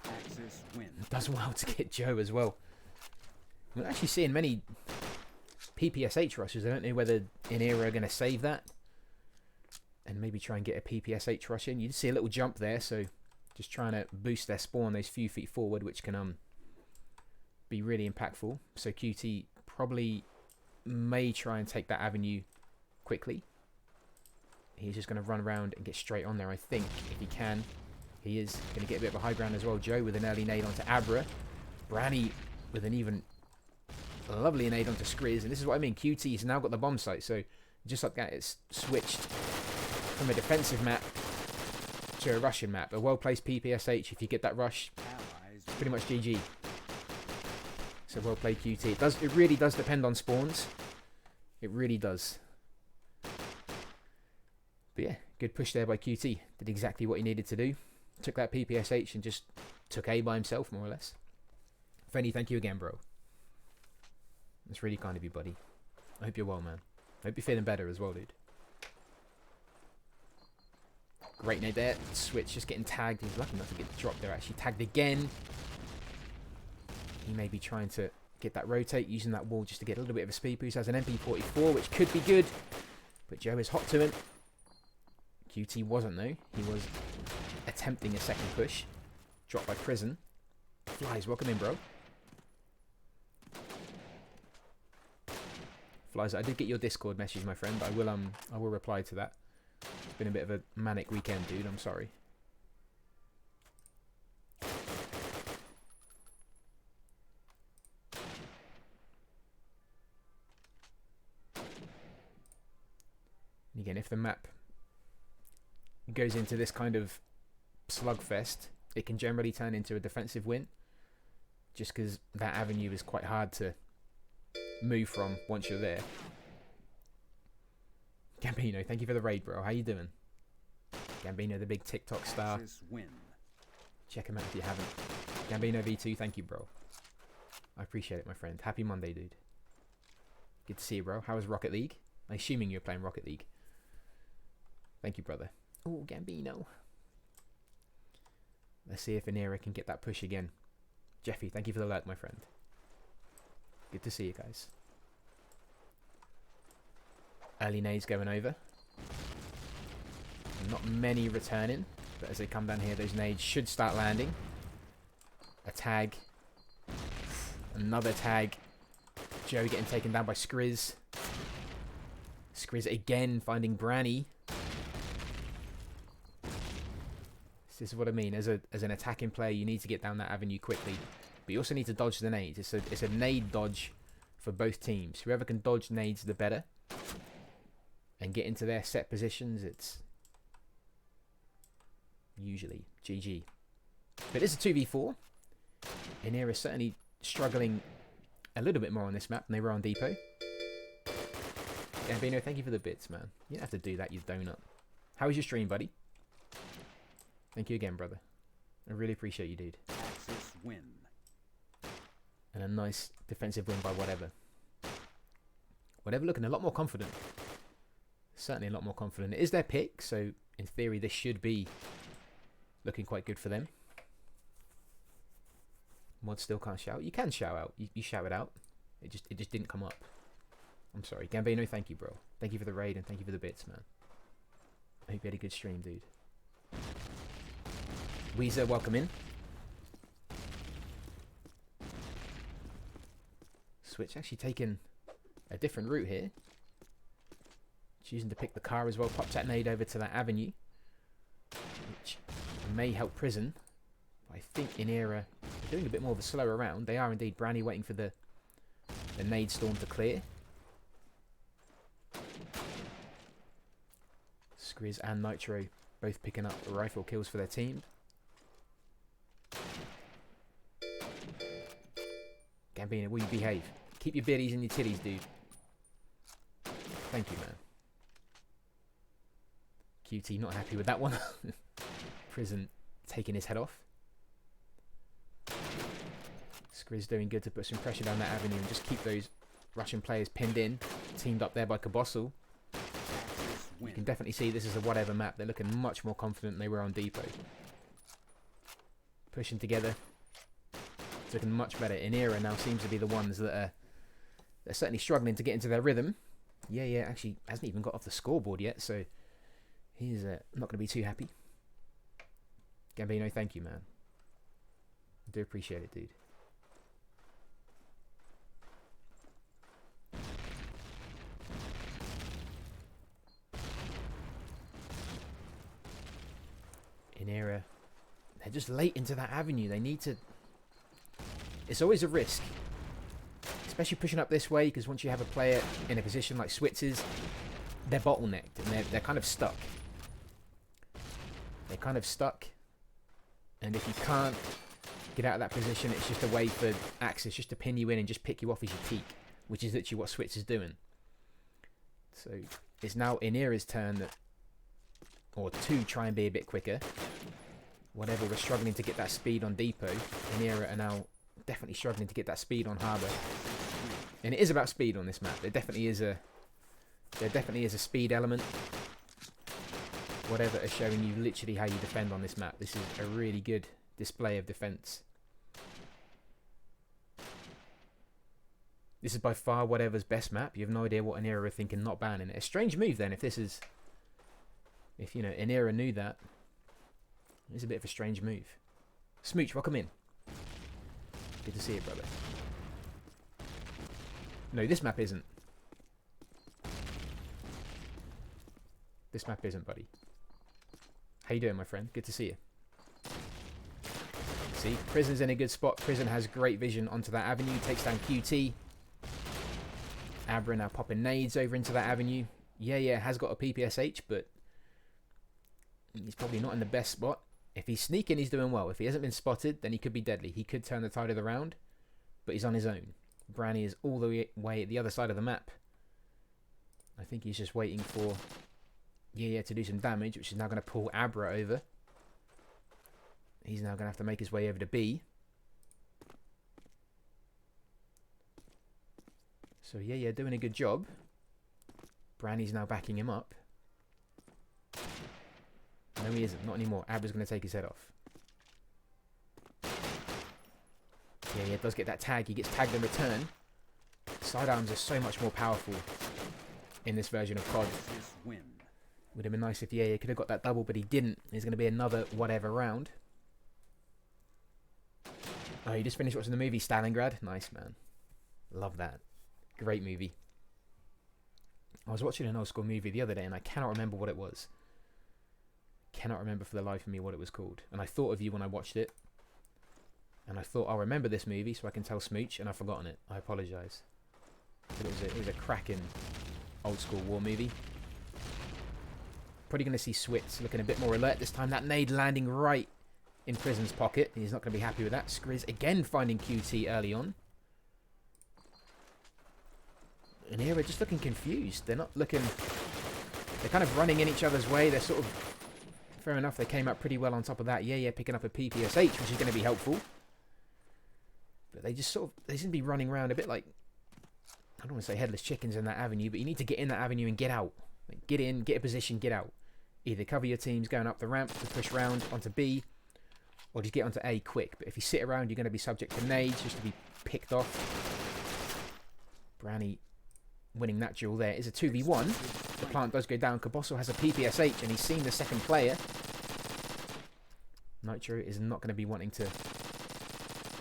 Axis win. Does well to get Joe as well. We're actually seeing many PPSH rushes. I don't know whether Inera are going to save that and maybe try and get a PPSH rush in. You see a little jump there, so just trying to boost their spawn those few feet forward, which can be really impactful. So QT probably may try and take that avenue quickly. He's just going to run around and get straight on there, I think, if he can. He is going to get a bit of a high ground as well. Joe with an early nade onto Abra. Branny with an even lovely nade onto Skriz. And this is what I mean. QT has now got the bomb site. So just like that, it's switched from a defensive map to a Russian map. A well-placed PPSH, if you get that rush, it's pretty much GG. So well played, QT. It really does depend on spawns. It really does. But yeah, good push there by QT. Did exactly what he needed to do. Took that PPSH and just took A by himself, more or less. Fenny, thank you again, bro. That's really kind of you, buddy. I hope you're well, man. I hope you're feeling better as well, dude. Great nade there. Switch just getting tagged. He's lucky enough to get dropped there, actually. Tagged again. He may be trying to get that rotate, using that wall just to get a little bit of a speed boost. Has an MP44, which could be good. But Joe is hot to him. QT wasn't, though. He was attempting a second push. Dropped by Prison. Flies, welcome in, bro. Flies, I did get your Discord message, my friend. I will reply to that. It's been a bit of a manic weekend, dude. I'm sorry. And again, if the map goes into this kind of slugfest, it can generally turn into a defensive win, just because that avenue is quite hard to move from once you're there. Gambino, thank you for the raid, bro. How you doing? Gambino, the big TikTok star. Check him out if you haven't. Gambino V2, thank you, bro. I appreciate it, my friend. Happy Monday, dude. Good to see you, bro. How was Rocket League? I'm assuming you're playing Rocket League. Thank you, brother. Oh, Gambino. Let's see if Inera can get that push again. Jeffy, thank you for the alert, my friend. Good to see you guys. Early nades going over. Not many returning, but as they come down here, those nades should start landing. A tag. Another tag. Joe getting taken down by Skriz. Skriz again finding Branny. This is what I mean. As an attacking player, you need to get down that avenue quickly. But you also need to dodge the nades. It's a nade dodge for both teams. Whoever can dodge nades, the better. And get into their set positions, it's usually GG. But it's a 2v4. Inera is certainly struggling a little bit more on this map than they were on Depot. Gambino, thank you for the bits, man. You don't have to do that, you donut. How was your stream, buddy? Thank you again, brother. I really appreciate you, dude. Axis win. And a nice defensive win by whatever. Whatever looking a lot more confident. Certainly a lot more confident. It is their pick, so in theory this should be looking quite good for them. Mod still can't shout. You can shout out. You shout it out. It just didn't come up. I'm sorry. Gambino, thank you, bro. Thank you for the raid and thank you for the bits, man. I hope you had a good stream, dude. Weezer, welcome in. Switch actually taking a different route here. Choosing to pick the car as well. Pops that nade over to that avenue, which may help Prison. But I think Inera are doing a bit more of a slower round. They are indeed. Branny waiting for the nade storm to clear. Skriz and Nitro both picking up rifle kills for their team. Gambino, will you behave? Keep your biddies and your titties, dude. Thank you, man. QT not happy with that one. Prison taking his head off. Skriz doing good to put some pressure down that avenue and just keep those Russian players pinned in. Teamed up there by Kabosel. You can definitely see this is a whatever map. They're looking much more confident than they were on Depot. Pushing together. It's looking much better. Inera now seems to be the ones that are they're certainly struggling to get into their rhythm. Yeah, actually hasn't even got off the scoreboard yet, so he's not going to be too happy. Gambino, thank you, man. I do appreciate it, dude. Inera, they're just late into that avenue. They need to... It's always a risk. Especially pushing up this way, because once you have a player in a position like Switzer's, they're bottlenecked and they're kind of stuck. They're kind of stuck. And if you can't get out of that position, it's just a way for Axis just to pin you in and just pick you off as you peek, which is literally what Switzer's doing. So it's now Inera's turn to try and be a bit quicker. Whatever, we're struggling to get that speed on Depot. Inera are now definitely struggling to get that speed on Harbour. And it is about speed on this map. There definitely is a speed element. Whatever is showing you literally how you defend on this map. This is a really good display of defense. This is by far whatever's best map. You have no idea what Inera are thinking not banning it. A strange move then if this is... If, you know, Inera knew that. It's a bit of a strange move. Smooch, welcome in. Good to see you, brother. No, this map isn't. This map isn't, buddy. How you doing, my friend? Good to see you. See, Prison's in a good spot. Prison has great vision onto that avenue. Takes down QT. Abra now popping nades over into that avenue. Yeah, has got a PPSH, but he's probably not in the best spot. If he's sneaking, he's doing well. If he hasn't been spotted, then he could be deadly. He could turn the tide of the round, but he's on his own. Brownie is all the way at the other side of the map. I think he's just waiting for to do some damage, which is now going to pull Abra over. He's now going to have to make his way over to B. So doing a good job. Brownie's now backing him up. No, he isn't. Not anymore. Abra's going to take his head off. Yeah, does get that tag. He gets tagged in return. Sidearms are so much more powerful in this version of COD. Would have been nice if he could have got that double, but he didn't. There's going to be another whatever round. Oh, you just finished watching the movie Stalingrad? Nice, man. Love that. Great movie. I was watching an old school movie the other day and I cannot remember what it was. Cannot remember for the life of me what it was called. And I thought of you when I watched it. And I thought, I'll remember this movie so I can tell Smooch, and I've forgotten it. I apologise. It was a cracking old school war movie. Probably going to see Switz looking a bit more alert this time. That nade landing right in Prison's pocket. He's not going to be happy with that. Skriz again finding QT early on. And here we're just looking confused. They're not looking... They're kind of running in each other's way. They're sort of... Fair enough, they came out pretty well on top of that. Yeah, picking up a PPSH, which is going to be helpful. But they just sort of... They seem to be running around a bit like... I don't want to say headless chickens in that avenue, but you need to get in that avenue and get out. Like, get in, get a position, get out. Either cover your teams going up the ramp to push round onto B, or just get onto A quick. But if you sit around, you're going to be subject to nades, just to be picked off. Brownie winning that duel there. Is a 2v1. The plant does go down. CoDBASE has a PPSH, and he's seen the second player. Nitro is not going to be wanting to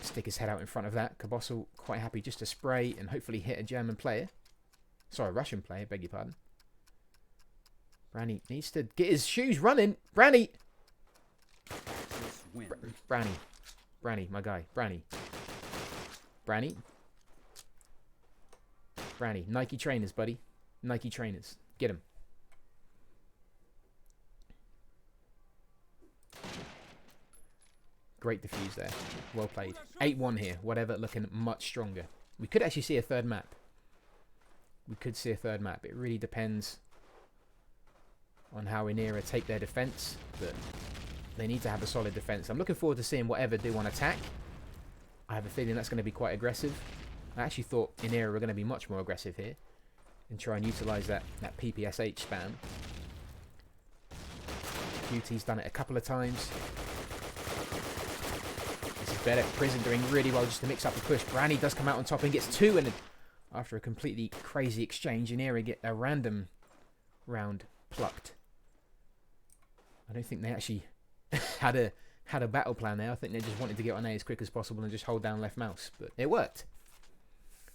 stick his head out in front of that. CoDBASE quite happy just to spray and hopefully hit a German player. Sorry, Russian player, beg your pardon. Brownie needs to get his shoes running. Brownie! Brownie, my guy. Brownie. Nike trainers, buddy. Nike trainers. Get him. Great defuse there. Well played. 8-1 here. Whatever, looking much stronger. We could actually see a third map. It really depends on how Inera take their defense, but they need to have a solid defense. I'm looking forward to seeing whatever do on attack. I have a feeling that's going to be quite aggressive. I actually thought Inera were going to be much more aggressive here and try and utilise that PPSH spam. QT's done it a couple of times. This is better. Prison doing really well just to mix up the push. Brownie does come out on top and gets 2, and after a completely crazy exchange, Inera get a random round plucked. I don't think they actually had a battle plan there. I think they just wanted to get on A as quick as possible and just hold down left mouse. But it worked.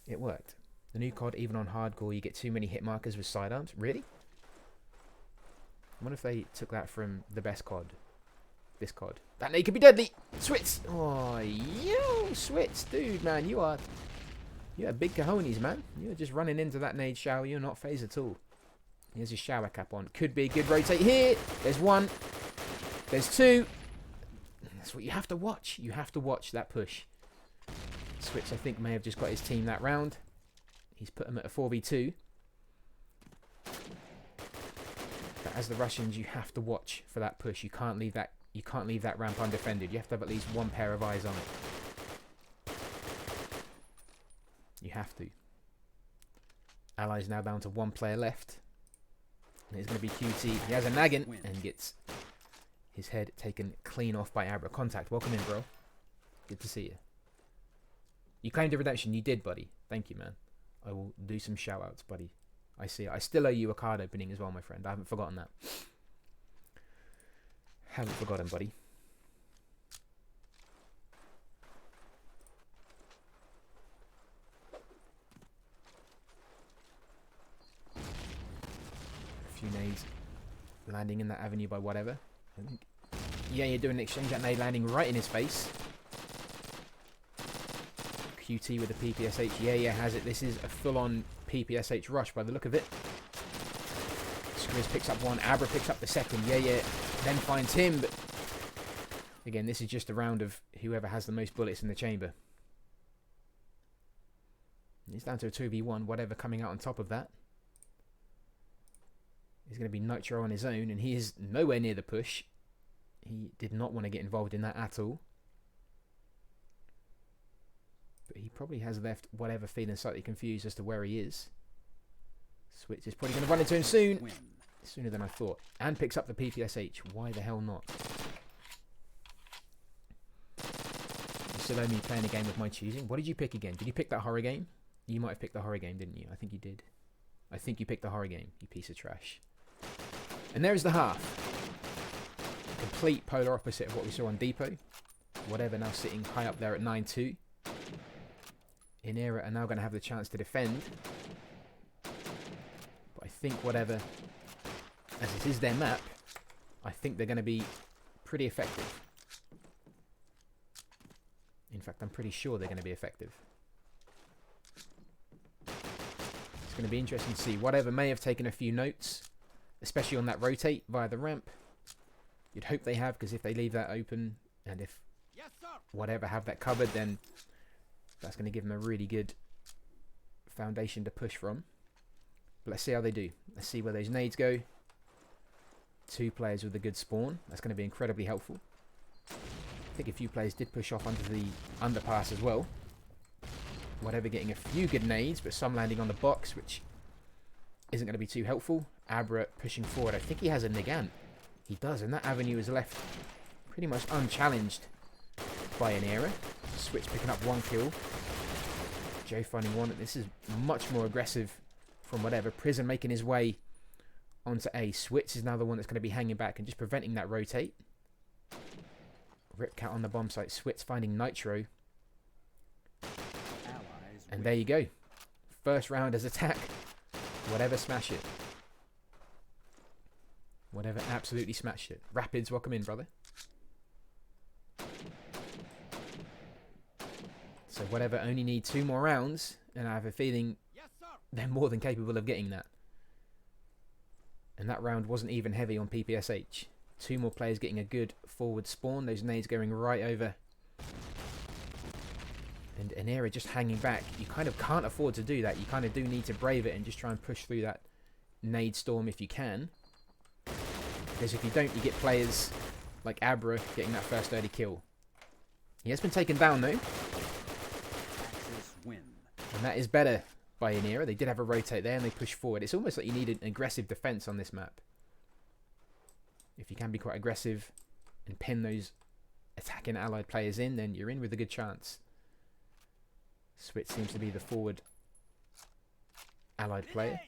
It worked. The new COD, even on hardcore, you get too many hit markers with sidearms. Really? I wonder if they took that from the best COD. This COD. That nade could be deadly. Switz. Oh, yo, Switz, dude, man, you have big cojones, man. You're just running into that nade shower. You're not phased at all. Here's his shower cap on. Could be a good rotate here. There's 1. There's 2. That's what you have to watch. You have to watch that push. Switch, I think, may have just got his team that round. He's put him at a 4v2. But as the Russians, you have to watch for that push. You can't leave that ramp undefended. You have to have at least one pair of eyes on it. You have to. Allies now down to 1 player left. And it's going to be QT. He has a naggin and gets his head taken clean off by Abra. Contact. Welcome in, bro. Good to see you. You claimed a redemption. You did, buddy. Thank you, man. I will do some shout-outs, buddy. I see it. I still owe you a card opening as well, my friend. I haven't forgotten that. Haven't forgotten, buddy. A few nades landing in that avenue by whatever. I think. Yeah, you're doing an exchange. That nade landing right in his face. QT with the PPSH. Yeah, has it. This is a full-on PPSH rush by the look of it. Skriz picks up one. Abra picks up the second. Yeah, then finds him. But again, this is just a round of whoever has the most bullets in the chamber. It's down to a 2v1. Whatever coming out on top of that is going to be Nitro on his own. And he is nowhere near the push. He did not want to get involved in that at all. But he probably has left whatever feeling slightly confused as to where he is. Switch is probably going to run into him soon. Sooner than I thought. And picks up the PPSH. Why the hell not? You still owe me playing a game of my choosing. What did you pick again? Did you pick that horror game? You might have picked the horror game, didn't you? I think you did. I think you picked the horror game, you piece of trash. And there is the half. Complete polar opposite of what we saw on Depot. Whatever now sitting high up there at 9-2. Inera are now going to have the chance to defend. But I think whatever, as it is their map, I think they're going to be pretty effective. In fact, I'm pretty sure they're going to be effective. It's going to be interesting to see. Whatever may have taken a few notes, especially on that rotate via the ramp. You'd hope they have, because if they leave that open, and if whatever have that covered, then that's going to give them a really good foundation to push from. But let's see how they do. Let's see where those nades go. 2 players with a good spawn. That's going to be incredibly helpful. I think a few players did push off onto the underpass as well. Whatever getting a few good nades, but some landing on the box, which isn't going to be too helpful. Abra pushing forward. I think he has a Nagant. He does, and that avenue is left pretty much unchallenged by Inera. Switch picking up 1 kill. Joe finding 1. This is much more aggressive from whatever. Prison making his way onto A. Switch is now the one that's going to be hanging back and just preventing that rotate. Ripcat on the bomb site. Switch finding Nitro. And there you go. First round as attack. Whatever, smash it. Whatever, absolutely smash it. Rapids, welcome in, brother. So whatever only need 2 more rounds, and I have a feeling they're more than capable of getting that. And that round wasn't even heavy on PPSH. 2 more players getting a good forward spawn. Those nades going right over. And Inera just hanging back. You kind of can't afford to do that. You kind of do need to brave it and just try and push through that nade storm if you can. Because if you don't, you get players like Abra getting that first early kill. He has been taken down though. And that is better by Inera. They did have a rotate there and they push forward. It's almost like you need an aggressive defense on this map. If you can be quite aggressive and pin those attacking allied players in, then you're in with a good chance. Switch seems to be the forward allied player.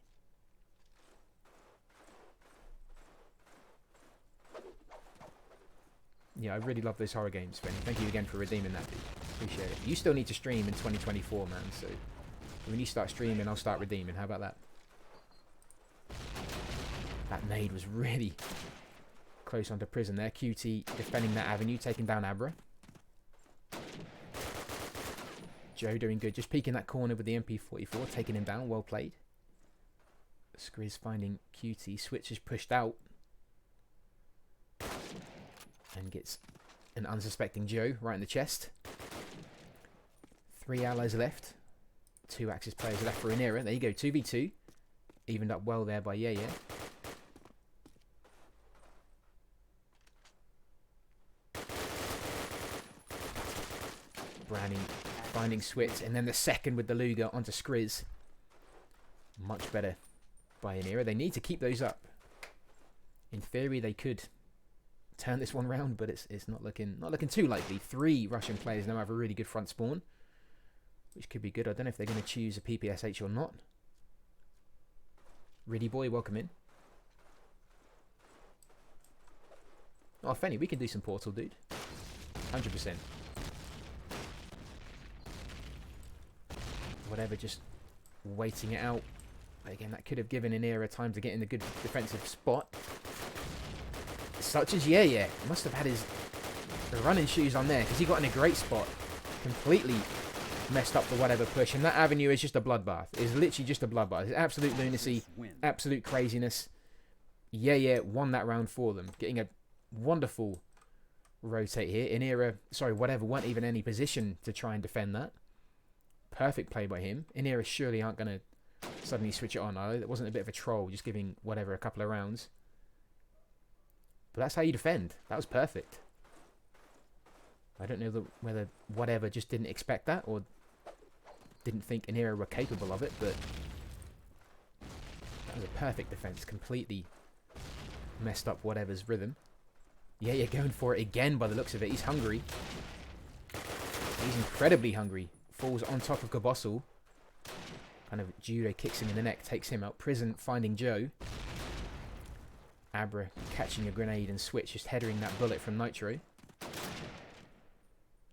Yeah, I really love those horror games, Benny. Thank you again for redeeming that, dude. Appreciate it. You still need to stream in 2024, man, so when you start streaming, I'll start redeeming. How about that? That nade was really close onto Prison there. QT defending that avenue, taking down Abra. Joe doing good. Just peeking that corner with the MP44, taking him down. Well played. Skriz finding QT. Switch is pushed out. And gets an unsuspecting Joe right in the chest. 3 allies left. 2 Axis players left for Inera. There you go, 2v2. Evened up well there by Yeah. Browning finding Switch. And then the second with the Luger onto Skriz. Much better by Inera. They need to keep those up. In theory, they could turn this one round, but it's not looking too likely. 3 Russian players now have a really good front spawn, which could be good. I don't know if they're going to choose a PPSH or not. Riddy boy, welcome in. Oh, Fenny, we can do some Portal, dude. 100%. Whatever, just waiting it out. But again, that could have given Inera time to get in a good defensive spot. Such as Yeah. Must have had his running shoes on there, because he got in a great spot. Completely messed up the whatever push. And that avenue is just a bloodbath. It's literally just a bloodbath. It's absolute lunacy, absolute craziness. Yeah, won that round for them. Getting a wonderful rotate here. Inera, sorry, whatever, weren't even in any position to try and defend that. Perfect play by him. Inera surely aren't going to suddenly switch it on, are they? That wasn't a bit of a troll, just giving whatever a couple of rounds. But that's how you defend. That was perfect. I don't know whether whatever just didn't expect that or didn't think Inera were capable of it, but that was a perfect defense. Completely messed up whatever's rhythm. Yeah, going for it again by the looks of it. He's hungry. He's incredibly hungry. Falls on top of Kabossul. Kind of judo kicks him in the neck, takes him out. Prison finding Joe. Abra catching a grenade and switch, just headering that bullet from Nitro.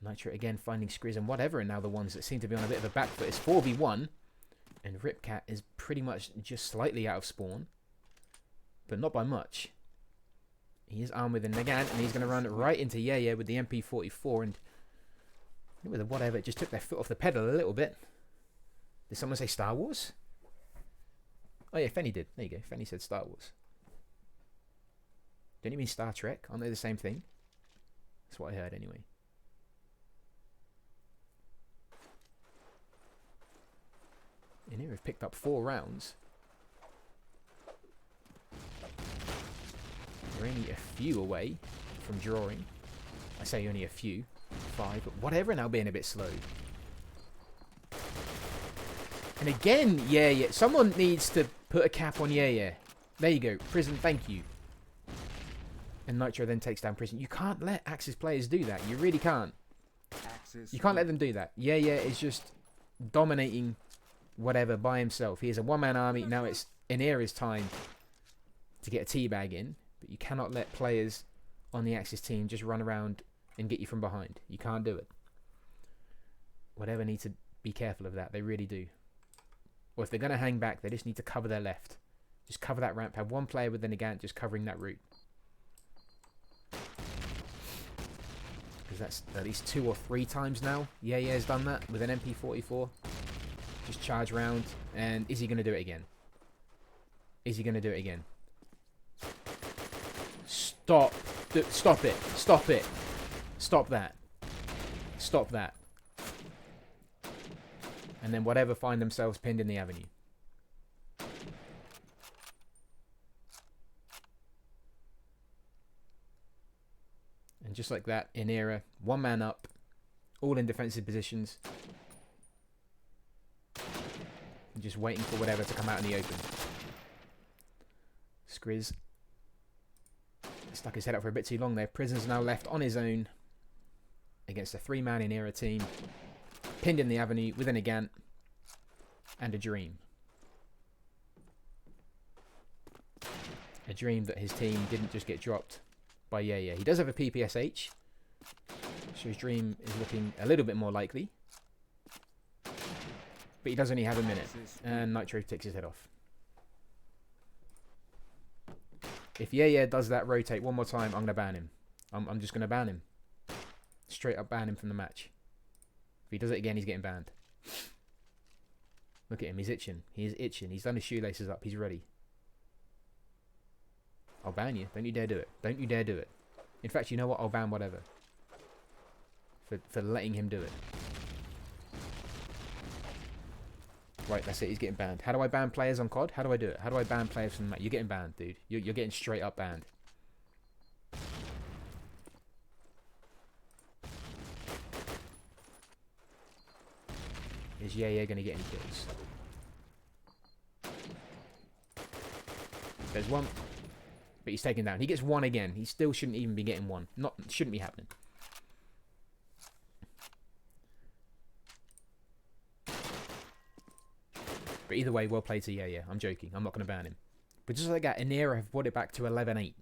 Nitro again finding Skriz and whatever, and now the ones that seem to be on a bit of a back foot. It's 4v1, and Ripcat is pretty much just slightly out of spawn, but not by much. He is armed with a Nagant, and he's going to run right into Yaya with the MP44, and with a whatever, it just took their foot off the pedal a little bit. Did someone say Star Wars? Oh yeah, Fenny did. There you go. Fenny said Star Wars. Don't you mean Star Trek? Aren't they the same thing? That's what I heard anyway. Inera have picked up 4 rounds. They're only a few away from drawing. I say only a few. 5, but whatever, now being a bit slow. And again, yeah. Someone needs to put a cap on yeah. There you go. Prison, thank you. And Nitro then takes down Prison. You can't let Axis players do that. You really can't. You can't let them do that. Yeah is just dominating whatever by himself. He is a one-man army. Now it's Inera's time to get a teabag in. But you cannot let players on the Axis team just run around and get you from behind. You can't do it. Whatever need to be careful of that. They really do. Or if they're going to hang back, they just need to cover their left. Just cover that ramp. Have one player with the Nagant just covering that route. Because that's at least 2 or 3 times now. Has done that with an MP44. Just charge round. And is he going to do it again? Is he going to do it again? Stop. Stop it. Stop it. Stop that. Stop that. And then whatever find themselves pinned in the avenue. And just like that, Inera, one man up, all in defensive positions. And just waiting for whatever to come out in the open. Skriz stuck his head up for a bit too long there. Prison's now left on his own against a 3-man Inera team. Pinned in the avenue with a Nagant and a Dream. A Dream that his team didn't just get dropped by He does have a PPSH, so his Dream is looking a little bit more likely. But he does only have a minute, and Nitro takes his head off. If does that rotate one more time, I'm going to ban him. I'm just going to ban him. Straight up ban him from the match. If he does it again, he's getting banned. Look at him, he's itching. He is itching. He's done his shoelaces up. He's ready. I'll ban you. Don't you dare do it. Don't you dare do it. In fact, you know what? I'll ban whatever. For letting him do it. Right, that's it. He's getting banned. How do I ban players on COD? How do I do it? How do I ban players from the match? You're getting banned, dude. You're getting straight up banned. Is going to get any kills? There's one. But he's taken down. He gets 1 again. He still shouldn't even be getting 1. Shouldn't be happening. But either way, well played to I'm joking. I'm not going to ban him. But just like that, Inera have brought it back to 11-8.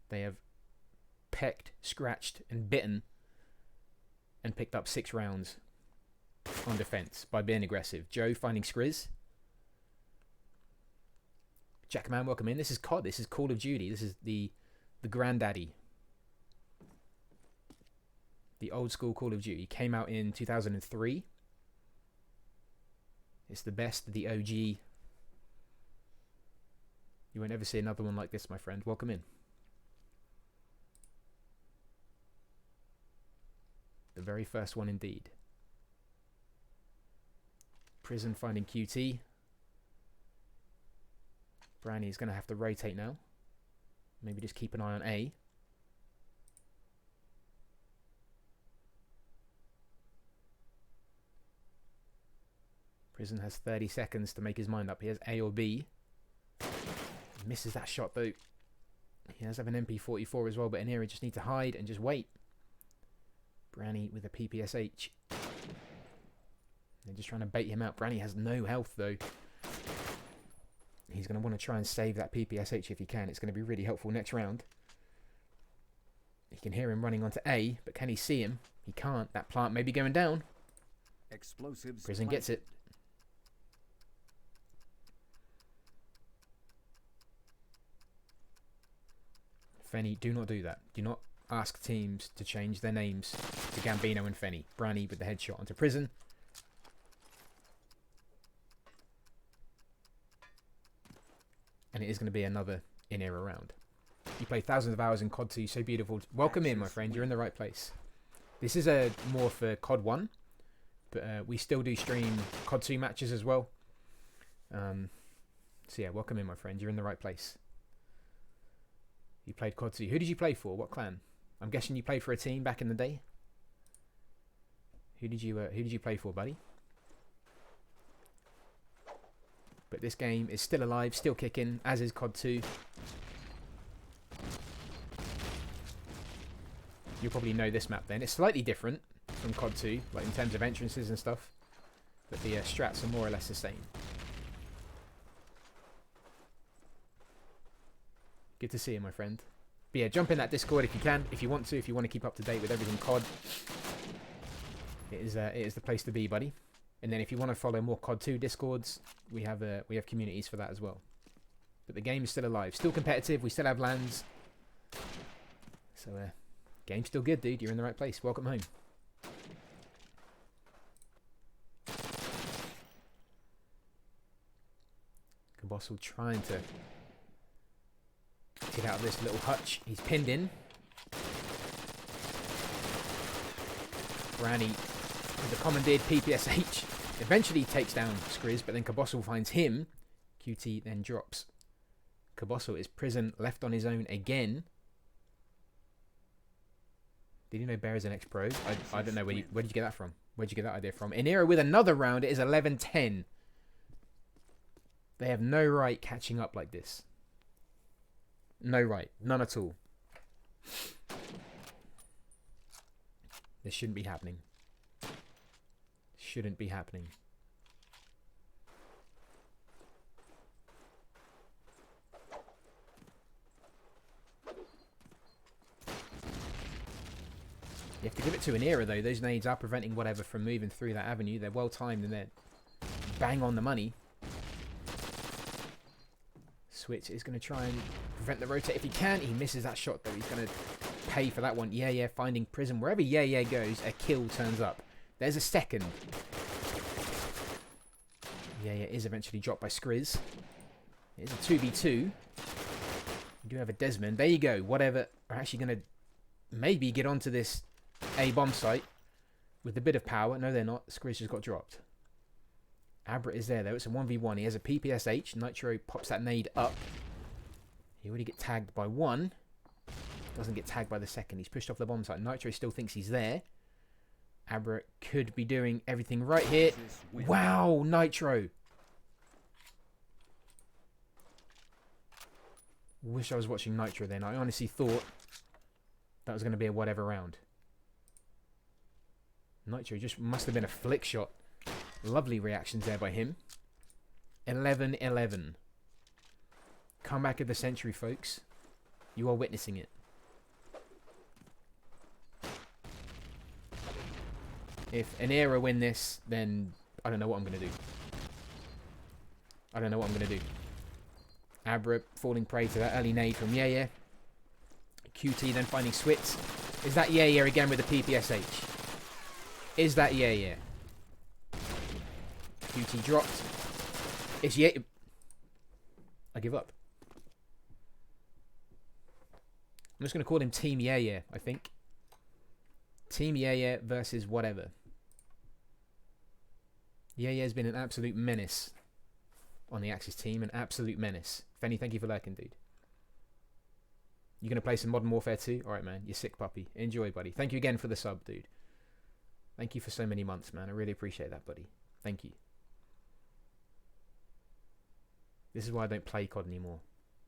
They have pecked, scratched, and bitten and picked up 6 rounds on defense by being aggressive. Joe finding Skriz. Jackman, welcome in. This is COD. This is Call of Duty. This is the granddaddy. The old school Call of Duty. Came out in 2003. It's the best, the OG. You won't ever see another one like this, my friend. Welcome in. The very first one indeed. Prison finding QT. Brownie's going to have to rotate now. Maybe just keep an eye on A. Prison has 30 seconds to make his mind up. He has A or B. He misses that shot though. He does have an MP44 as well, but Inera just need to hide and just wait. Brownie with a PPSH. They're just trying to bait him out. Brownie has no health though. He's going to want to try and save that PPSH if he can. It's going to be really helpful next round. He can hear him running onto A, but can he see him? He can't. That plant may be going down. Explosives. Prison gets it. Fenny, do not do that. Do not ask teams to change their names to Gambino and Fenny. Brownie with the headshot onto Prison. And it is going to be another Inera round. You play thousands of hours in COD 2, so beautiful. Welcome in, my friend. You're in the right place. This is more for COD 1, but we still do stream COD 2 matches as well. So yeah, welcome in, my friend. You're in the right place. You played COD 2. Who did you play for? What clan? I'm guessing you played for a team back in the day. Who did you play for, buddy? But this game is still alive, still kicking, as is COD 2. You'll probably know this map then. It's slightly different from COD 2, like in terms of entrances and stuff. But the strats are more or less the same. Good to see you, my friend. But yeah, jump in that Discord if you can, if you want to keep up to date with everything COD. It is the place to be, buddy. And then if you want to follow more COD 2 Discords, we have communities for that as well. But the game is still alive, still competitive. We still have LANs. So game's still good, dude. You're in the right place. Welcome home. Cabossel trying to get out of this little hutch. He's pinned in. Brownie with the commandeered PPSH eventually takes down Skriz, but then Cabossel finds him. QT then drops. Cabossel is Prison left on his own again. Did you know Bear is an ex-pro? I don't know. Where did you get that from? Where did you get that idea from? Inera with another round. It is 11-10. They have no right catching up like this. No right. None at all. This shouldn't be happening. Shouldn't be happening. You have to give it to Inera though. Those nades are preventing whatever from moving through that avenue. They're well timed and they're bang on the money. Switch is going to try and prevent the rotate if he can. He misses that shot though. He's going to pay for that one. Yeah, finding Prison. Wherever yeah goes, a kill turns up. There's a second. Yeah is eventually dropped by Skriz. It's a 2v2. You do have a Desmond. There you go. Whatever. Are actually going to maybe get onto this A bomb site with a bit of power. No, they're not. Skriz just got dropped. Abra is there though. It's a 1v1. He has a PPSH. Nitro pops that nade up. He already get tagged by one. Doesn't get tagged by the second. He's pushed off the bomb site. Nitro still thinks he's there. Abra could be doing everything right here. Wow, Nitro. Wish I was watching Nitro then. I honestly thought that was going to be a whatever round. Nitro just must have been a flick shot. Lovely reactions there by him. 11-11. Comeback of the century, folks. You are witnessing it. If Inera win this, then I don't know what I'm going to do. I don't know what I'm going to do. Abra falling prey to that early nade from Yeah. QT then finding Switz. Is that Yeah again with the PPSH? Is that Yeah? QT dropped. It's Yeah. I give up. I'm just going to call him Team Yeah Yeah, I think. Team Yeah Yeah versus whatever. Yeah Yeah's been an absolute menace on the Axis team. An absolute menace. Fenny, thank you for lurking, dude. You going to play some Modern Warfare 2? Alright, man. You sick puppy. Enjoy, buddy. Thank you again for the sub, dude. Thank you for so many months, man. I really appreciate that, buddy. Thank you. This is why I don't play COD anymore.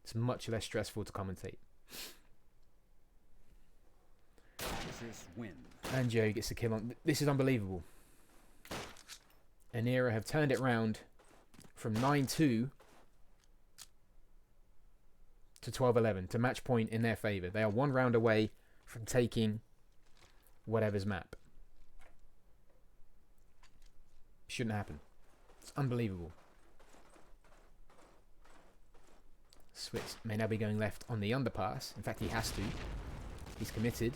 It's much less stressful to commentate. Win. And Joe gets the kill on. This is unbelievable. Inera have turned it round from 9-2 to 12-11 to match point in their favour. They are one round away from taking whatever's map. Shouldn't happen. It's unbelievable. Switz may now be going left on the underpass. In fact, he has to. He's committed.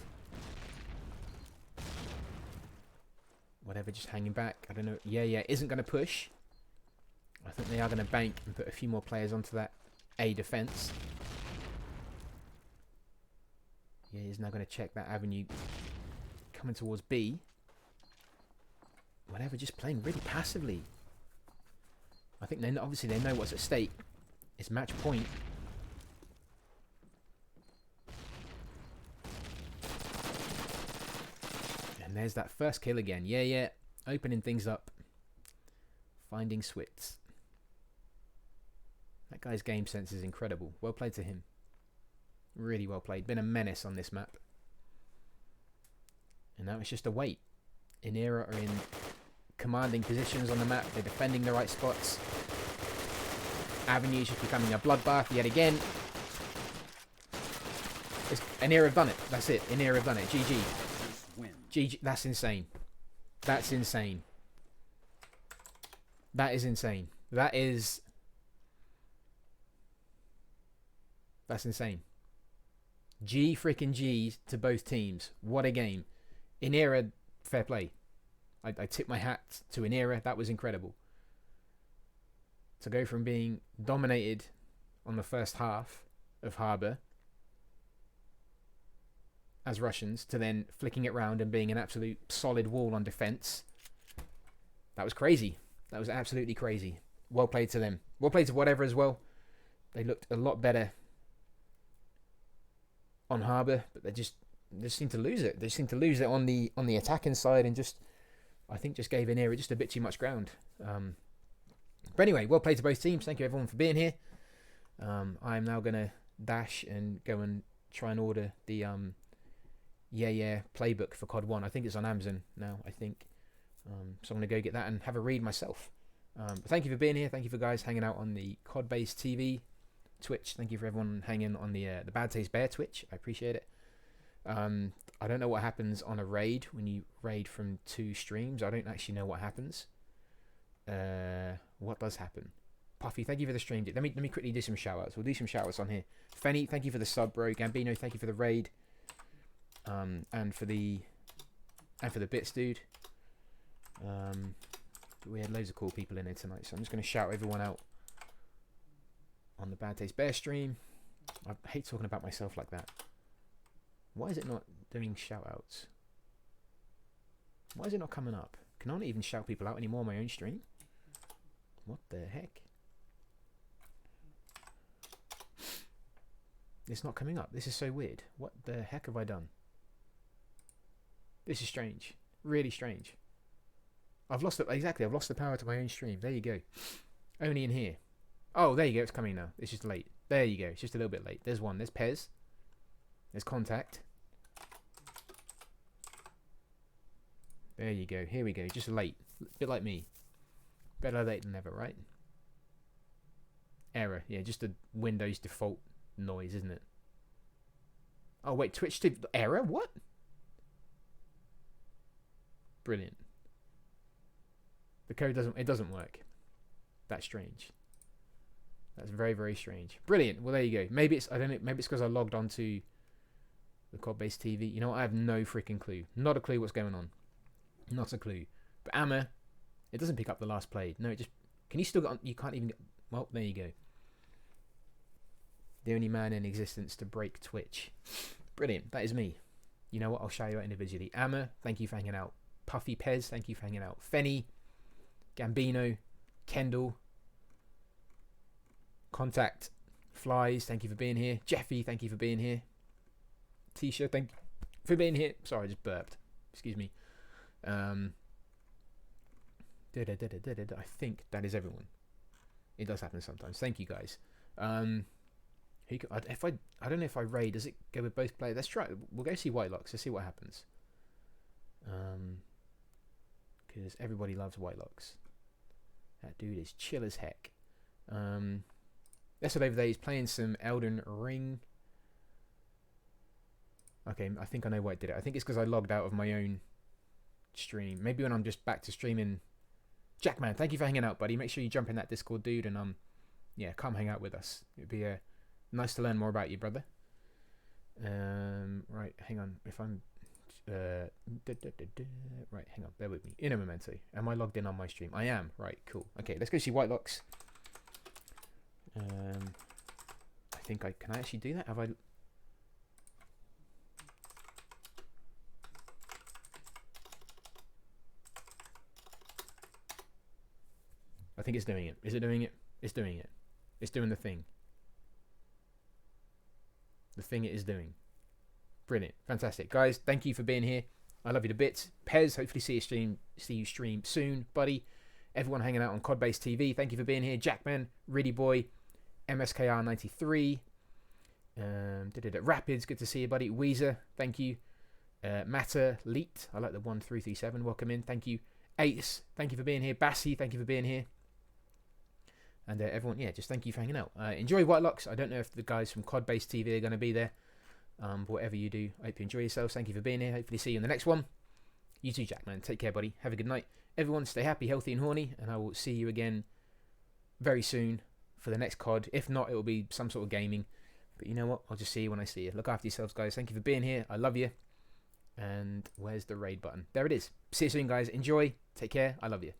Whatever, just hanging back. I don't know. Yeah, isn't going to push. I think they are going to bank and put a few more players onto that A defence. Yeah, he's now going to check that avenue coming towards B. Whatever, just playing really passively. I think they obviously they know what's at stake. It's match point. And there's that first kill again. Yeah. Opening things up. Finding Switz. That guy's game sense is incredible. Well played to him. Really well played. Been a menace on this map. And now it's just a wait. Inera are in commanding positions on the map. They're defending the right spots. Avenue's just becoming a bloodbath yet again. Inera have done it. That's it. Inera have done it. GG. GG. That's insane. That's insane. That is insane. That's insane. G freaking G to both teams. What a game. Inera, fair play. I tip my hat to Inera. That was incredible. To go from being dominated on the first half of Harbour as Russians to then flicking it round and being an absolute solid wall on defence. That was crazy. That was absolutely crazy. Well played to them. Well played to whatever as well. They looked a lot better on Harbour, but they just seemed to lose it. They seemed to lose it on the attacking side and I think just gave Inera just a bit too much ground. But anyway, well played to both teams. Thank you everyone for being here. I'm now going to dash and go and try and order the Yeah playbook for COD 1. I think it's on Amazon now, I think. So I'm going to go get that and have a read myself. But thank you for being here. Thank you for guys hanging out on the CoDBASE TV Twitch. Thank you for everyone hanging on the BadTasteBear Twitch. I appreciate it. I don't know what happens on a raid when you raid from 2 streams. I don't actually know what happens. What does happen? Puffy, thank you for the stream. Let me quickly do some shout-outs. We'll do some shout-outs on here. Fenny, thank you for the sub, bro. Gambino, thank you for the raid. And for the bits, dude. We had loads of cool people in here tonight, so I'm just going to shout everyone out on the BadTasteBear stream. I hate talking about myself like that. Why is it not doing shout-outs? Why is it not coming up? Can I not even shout people out anymore on my own stream? What the heck? It's not coming up. This is so weird. What the heck have I done? This is strange. Really strange. I've lost the power to my own stream. There you go. Only in here. Oh, there you go. It's coming now. It's just late. There you go. It's just a little bit late. There's one. There's Pez. There's Contact. There you go. Here we go. Just late. A bit like me. Better late than never, right? Error. Yeah, just a Windows default noise, isn't it? Oh, wait. Twitch did error? What? Brilliant. The code doesn't work. That's strange. That's very, very strange. Brilliant. Well, there you go. Maybe it's, I don't know, maybe it's because I logged onto the CoDBASE TV. You know what? I have no freaking clue. Not a clue what's going on. Not a clue. But Amma, it doesn't pick up the last played. No, it just, can you still get on? You can't even get, well, there you go. The only man in existence to break Twitch. Brilliant. That is me. You know what? I'll shout you out individually. Amma, thank you for hanging out. Puffy Pez, thank you for hanging out. Fenny, Gambino, Kendall, Contact, Flies, thank you for being here. Jeffy, thank you for being here. Tisha, thank you for being here. Sorry, I just burped. Excuse me. I think that is everyone. It does happen sometimes. Thank you guys. If I don't know if I raid, does it go with both players? Let's try it. We'll go see Whitelocks. Let's see what happens. Because everybody loves Whitelocks. That dude is chill as heck. That's what over there. He's playing some Elden Ring. Okay, I think I know why it did it. I think it's because I logged out of my own stream. Maybe when I'm just back to streaming. Jackman, thank you for hanging out, buddy. Make sure you jump in that Discord, dude, and yeah, come hang out with us. It'd be nice to learn more about you, brother. Right, hang on. If I'm right, hang on. Bear with me. In a memento. Am I logged in on my stream? I am. Right, cool. Okay, let's go see Whitelocks. I think can I actually do that? Have I? I think it's doing it. Is it doing it? It's doing it. It's doing the thing. The thing it is doing. Brilliant. Fantastic. Guys, thank you for being here. I love you to bits. Pez, hopefully see you stream soon, buddy. Everyone hanging out on CoDBASE TV, thank you for being here. Jackman, Riddy Boy, MSKR93, Rapids, good to see you, buddy. Weezer, thank you. Matter, Leet, I like the 1337, welcome in, thank you. Ace, thank you for being here. Bassy, thank you for being here. And everyone, yeah, just thank you for hanging out. Enjoy Whitelocks. I don't know if the guys from CoDBASE TV are going to be there. But whatever you do, I hope you enjoy yourselves. Thank you for being here. Hopefully see you in the next one. You too, Jackman. Take care, buddy. Have a good night. Everyone stay happy, healthy and horny. And I will see you again very soon for the next COD. If not, it will be some sort of gaming. But you know what? I'll just see you when I see you. Look after yourselves, guys. Thank you for being here. I love you. And where's the raid button? There it is. See you soon, guys. Enjoy. Take care. I love you.